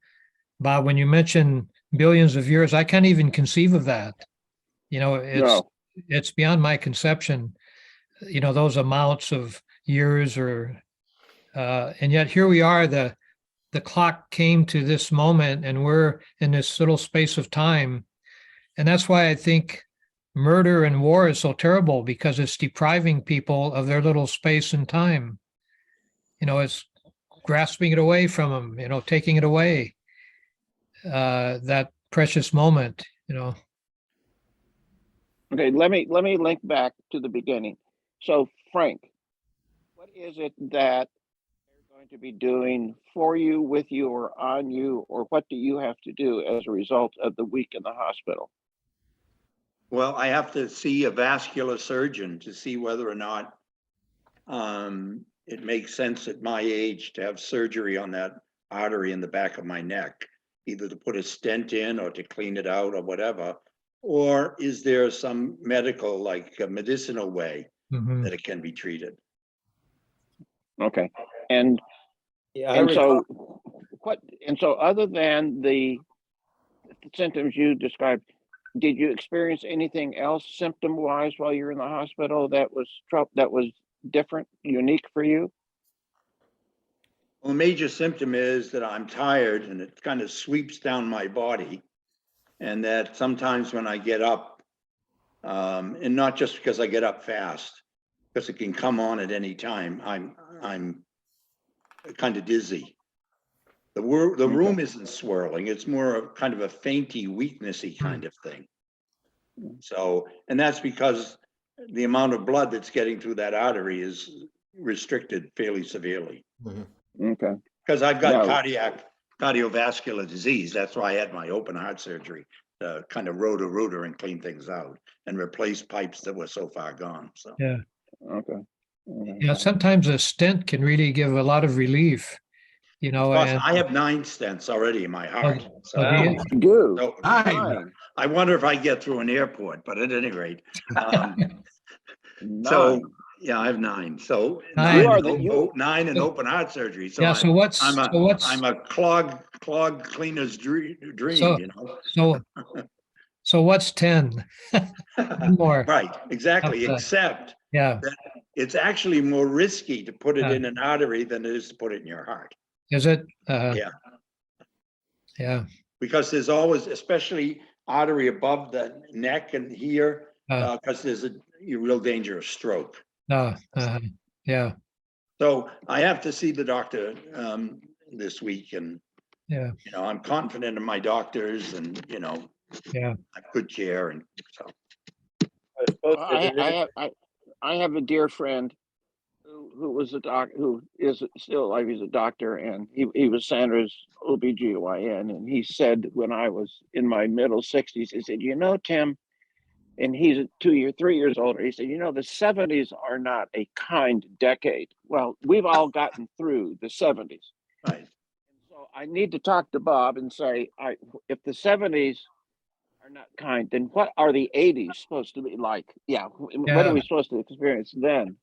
Bob, when you mention billions of years, I can't even conceive of that. It's beyond my conception, those amounts of years, or and yet here we are, the clock came to this moment, and we're in this little space of time. And that's why I think murder and war is so terrible, because it's depriving people of their little space and time. It's grasping it away from them, taking it away, that precious moment, Okay, let me link back to the beginning. So, Frank, what is it that they're going to be doing for you, with you, or on you, or what do you have to do as a result of the week in the hospital? Well, I have to see a vascular surgeon to see whether or not it makes sense at my age to have surgery on that artery in the back of my neck, either to put a stent in or to clean it out or whatever. Or is there some medical, like a medicinal way that it can be treated? Okay. And so other than the symptoms you described, did you experience anything else symptom-wise while you're in the hospital that was different, unique for you? Well, the major symptom is that I'm tired, and it kind of sweeps down my body. And that sometimes when I get up, and not just because I get up fast, because it can come on at any time, I'm kind of dizzy. The room isn't swirling, it's more of kind of a fainty, weaknessy kind of thing. So, and that's because the amount of blood that's getting through that artery is restricted fairly severely. Okay. Because I've got cardiovascular disease. That's why I had my open heart surgery, to kind of rotor and clean things out and replace pipes that were so far gone. So yeah. Okay. Yeah, sometimes a stent can really give a lot of relief, and I have 9 stents already in my heart. So, I wonder if I get through an airport, but at any rate. So yeah, I have 9. So 9 and open heart surgery. So yeah. I'm a clog cleaner's dream. So what's 10? More. Right. Exactly. Except that it's actually more risky to put it in an artery than it is to put it in your heart. Is it? Yeah. Yeah. Because there's always, especially artery above the neck and here, because there's a real danger of stroke. Yeah. So I have to see the doctor this week, and I'm confident in my doctors, and I have good care, and so. I have a dear friend who was a doctor, who is still alive. He's a doctor, and he was Sandra's OBGYN, and he said when I was in my middle 60s, he said, Tim, and he's 3 years older. He said, the 70s are not a kind decade. Well, we've all gotten through the 70s. Right. So I need to talk to Bob and say, if the 70s are not kind, then what are the 80s supposed to be like? What are we supposed to experience then?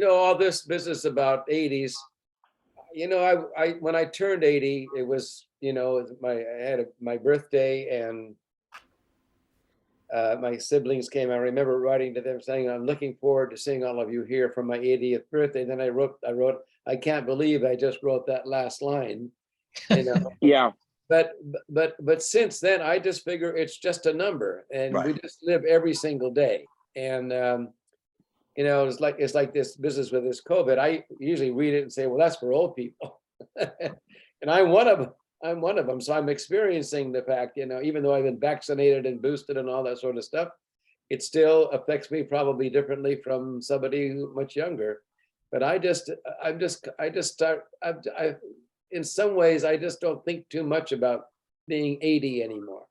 All this business about 80s. I when I turned 80, it was I had my birthday, and my siblings came. I remember writing to them saying, "I'm looking forward to seeing all of you here for my 80th birthday." And then I wrote, "I can't believe I just wrote that last line." Yeah. But since then, I just figure it's just a number, and we just live every single day. And you know, it's like this business with this COVID. I usually read it and say, well, that's for old people. And I'm one of them. I'm one of them. So I'm experiencing the fact, you know, even though I've been vaccinated and boosted and all that sort of stuff, it still affects me probably differently from somebody much younger. But in some ways, I just don't think too much about being 80 anymore.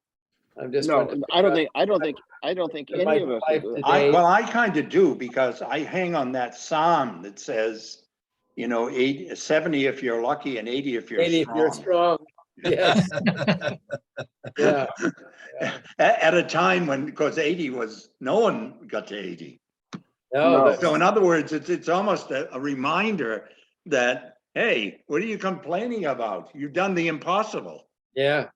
I'm just No, trying to I don't think live any of us life do. today. I kind of do, because I hang on that psalm that says, you know, 70 if you're lucky and 80 if you're 80 if you're strong. strong. Yes. Yeah. At a time when, because 80 was, no one got to 80. No, So in other words, it's almost a reminder that, hey, what are you complaining about? You've done the impossible. yeah.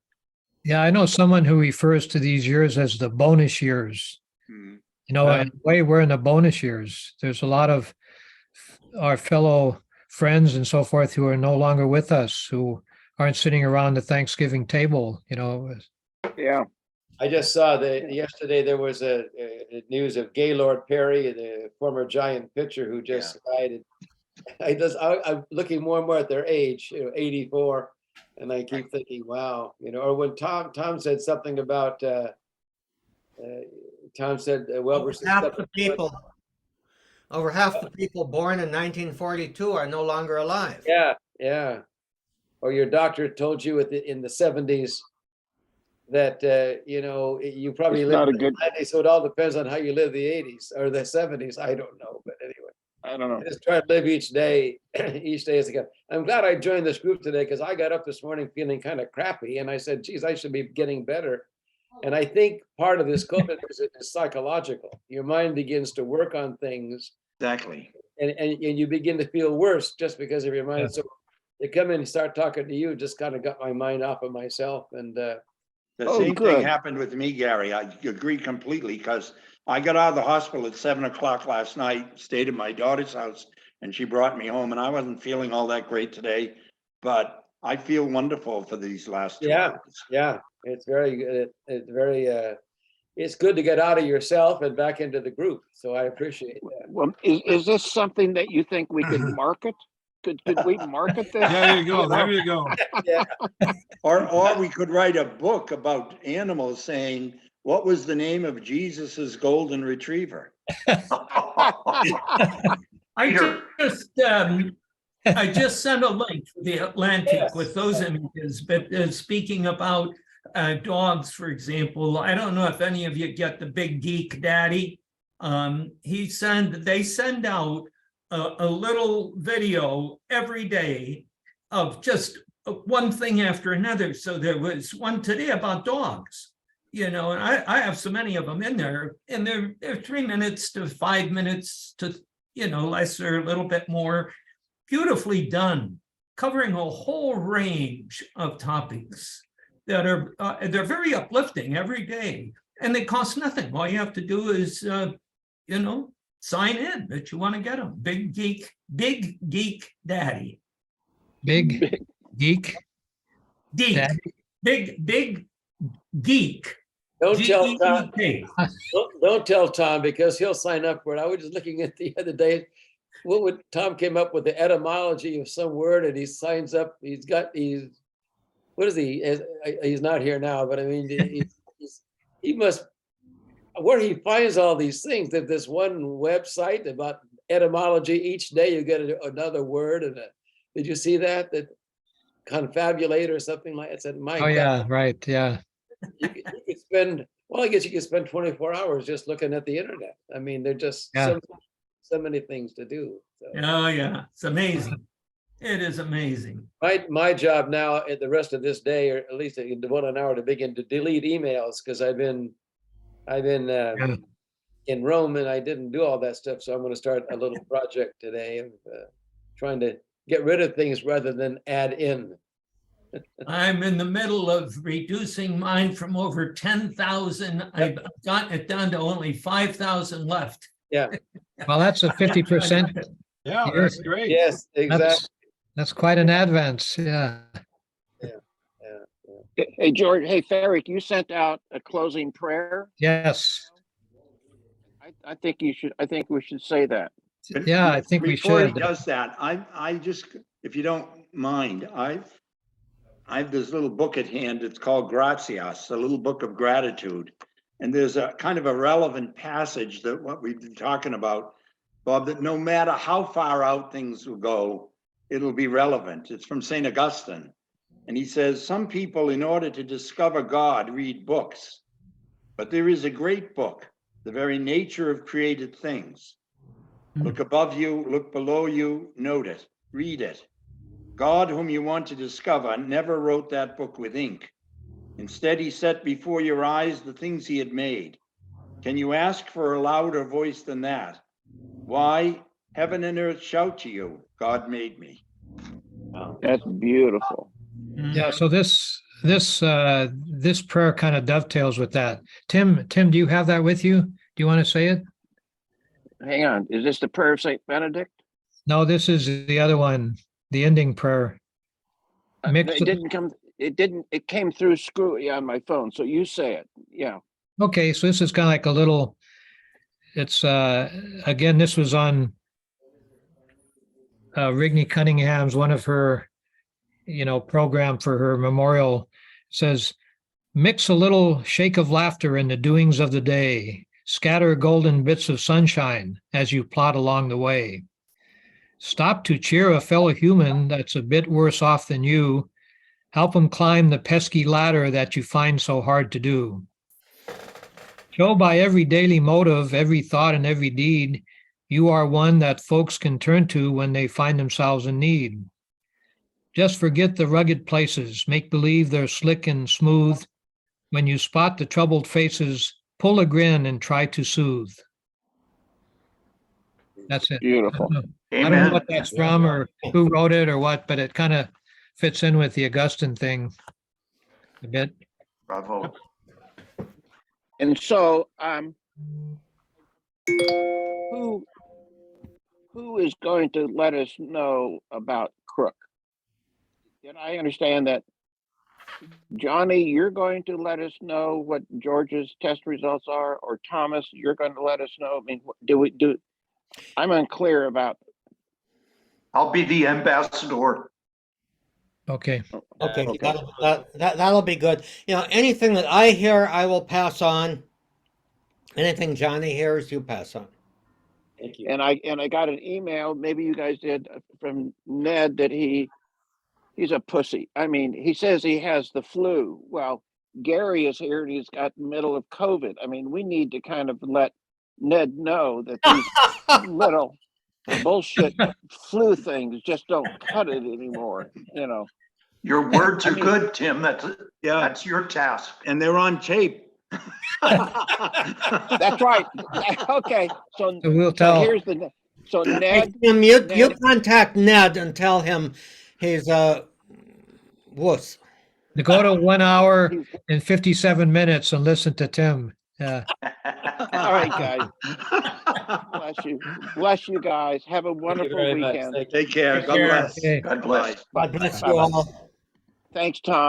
Yeah, I know someone who refers to these years as the bonus years. Hmm. You know, in a way, we're in the bonus years. There's a lot of our fellow friends and so forth who are no longer with us, who aren't sitting around the Thanksgiving table, you know. Yeah. I just saw that yesterday there was a news of Gaylord Perry, the former Giant pitcher who just died. I'm looking more and more at their age, you know, 84, and I keep thinking, wow, you know. Or when Tom said something about, Tom said, well, we're Over half the people born in 1942 are no longer alive. Yeah, yeah. Or your doctor told you in the 70s that you know, you probably It's live not in a the good. 90s, so it all depends on how you live the 80s or the 70s. I don't know, but anyway, I don't know. I just try to live each day, each day as it goes. I'm glad I joined this group today because I got up this morning feeling kind of crappy, and I said, "Geez, I should be getting better." And I think part of this COVID is psychological. Your mind begins to work on things, Exactly. and you begin to feel worse just because of your mind. Yeah. So they come in and start talking to you, just kind of got my mind off of myself. And The Oh, same good. thing happened with me, Gary. I agree completely, because I got out of the hospital at 7 o'clock last night, stayed at my daughter's house, and she brought me home, and I wasn't feeling all that great today, but I feel wonderful for these last 2 Yeah. hours. yeah, it's very good. It's very, it's good to get out of yourself and back into the group. So I appreciate that. Well, is this something that you think we could market? Could we market this? There you go. There you go. Yeah, Or we could write a book about animals saying, what was the name of Jesus's golden retriever? I just sent a link to the Atlantic Yes. with those images, but speaking about dogs, for example, I don't know if any of you get the Big Geek Daddy. They send out a little video every day of just one thing after another. So there was one today about dogs, you know, and I have so many of them in there, and they're 3 minutes to 5 minutes to, you know, less or a little bit more. Beautifully done, covering a whole range of topics that are they're very uplifting every day, and they cost nothing. All you have to do is you know, sign in that you want to get them. Big Geek Daddy. Big geek. Geek. Daddy. Big Geek. don't tell Tom. G-E-E-K. Don't tell Tom because he'll sign up for it. I was just looking at the other day. What would Tom came up with the etymology of some word, and he signs up. What is he? He's not here now, but I mean, he must. Where he finds all these things, that this one website about etymology, each day you get another word. And did you see that confabulate or something like that? I said, my Oh, God, yeah, right. Yeah. you could spend, well, I guess you could spend 24 hours just looking at the internet. I mean, there're just Yeah. so many things to do. So Oh yeah, it's amazing. It is amazing. my job now at the rest of this day, or at least in 1 hour, to begin to delete emails, because I've been in Rome and I didn't do all that stuff. So I'm going to start a little project today of trying to get rid of things rather than add in. I'm in the middle of reducing mine from over 10,000. I've gotten it down to only 5,000 left. Yeah. Well, that's a 50%. Yeah, Yes. that's great. Yes, exactly. That's quite an advance. Yeah. Hey, George. Hey, Ferric, you sent out a closing prayer. Yes. I I think you should, I think we should say that. But Yeah, I think we Before he should. does that, I just, if you don't mind, I have this little book at hand. It's called Gratias, a little book of gratitude. And there's a kind of a relevant passage that what we've been talking about, Bob, that no matter how far out things will go, it'll be relevant. It's from St. Augustine. And he says, some people, in order to discover God, read books. But there is a great book, the very nature of created things. Look above you, look below you, note it, read it. God, whom you want to discover, never wrote that book with ink. Instead, he set before your eyes the things he had made. Can you ask for a louder voice than that? Why, heaven and earth shout to you, God made me. That's beautiful. Yeah, so this prayer kind of dovetails with that. Tim, do you have that with you? Do you want to say it? Hang on, is this the prayer of Saint Benedict? No, this is the other one, the ending prayer. Mix- It came through screwy on my phone, so you say it, yeah. Okay, so this is kind of like a little, it's, again, this was on Rigney Cunningham's, one of her, program for her memorial. It says, mix a little shake of laughter in the doings of the day. Scatter golden bits of sunshine as you plod along the way. Stop to cheer a fellow human that's a bit worse off than you. Help him climb the pesky ladder that you find so hard to do. Show by every daily motive, every thought, and every deed, you are one that folks can turn to when they find themselves in need. Just forget the rugged places, make believe they're slick and smooth. When you spot the troubled faces, pull a grin and try to soothe. That's it. Beautiful. I don't know Amen. what that's from or who wrote it or what, but it kind of fits in with the Augustine thing a bit. Bravo. And so, who is going to let us know about Crook? Did I understand that, Johnny, you're going to let us know what George's test results are, or Thomas, you're going to let us know? I mean, I'm unclear about. I'll be the ambassador. Okay. Okay, Okay. that'll be good. Anything that I hear, I will pass on. Anything Johnny hears, you pass on. Thank you. And I got an email, maybe you guys did, from Ned, that he's a pussy. I mean, he says he has the flu. Well, Gary is here and he's got middle of COVID. I mean, we need to kind of let Ned know that these little bullshit flu things just don't cut it anymore, Your words are I mean- good, Tim. Yeah, That's your task. and they're on tape. That's right. Okay, so So we'll so tell. here's the, so Hey, Ned, Tim, you Ned- contact Ned and tell him he's a wuss. To go to 1 hour he's- and 57 minutes and listen to Tim. Yeah. all right, guys, bless you guys. Have a Thank you wonderful very much. weekend. Thank you. Take care. Take God care. bless. Okay. God bless. God bless you Bye-bye. all. Thanks, Tom.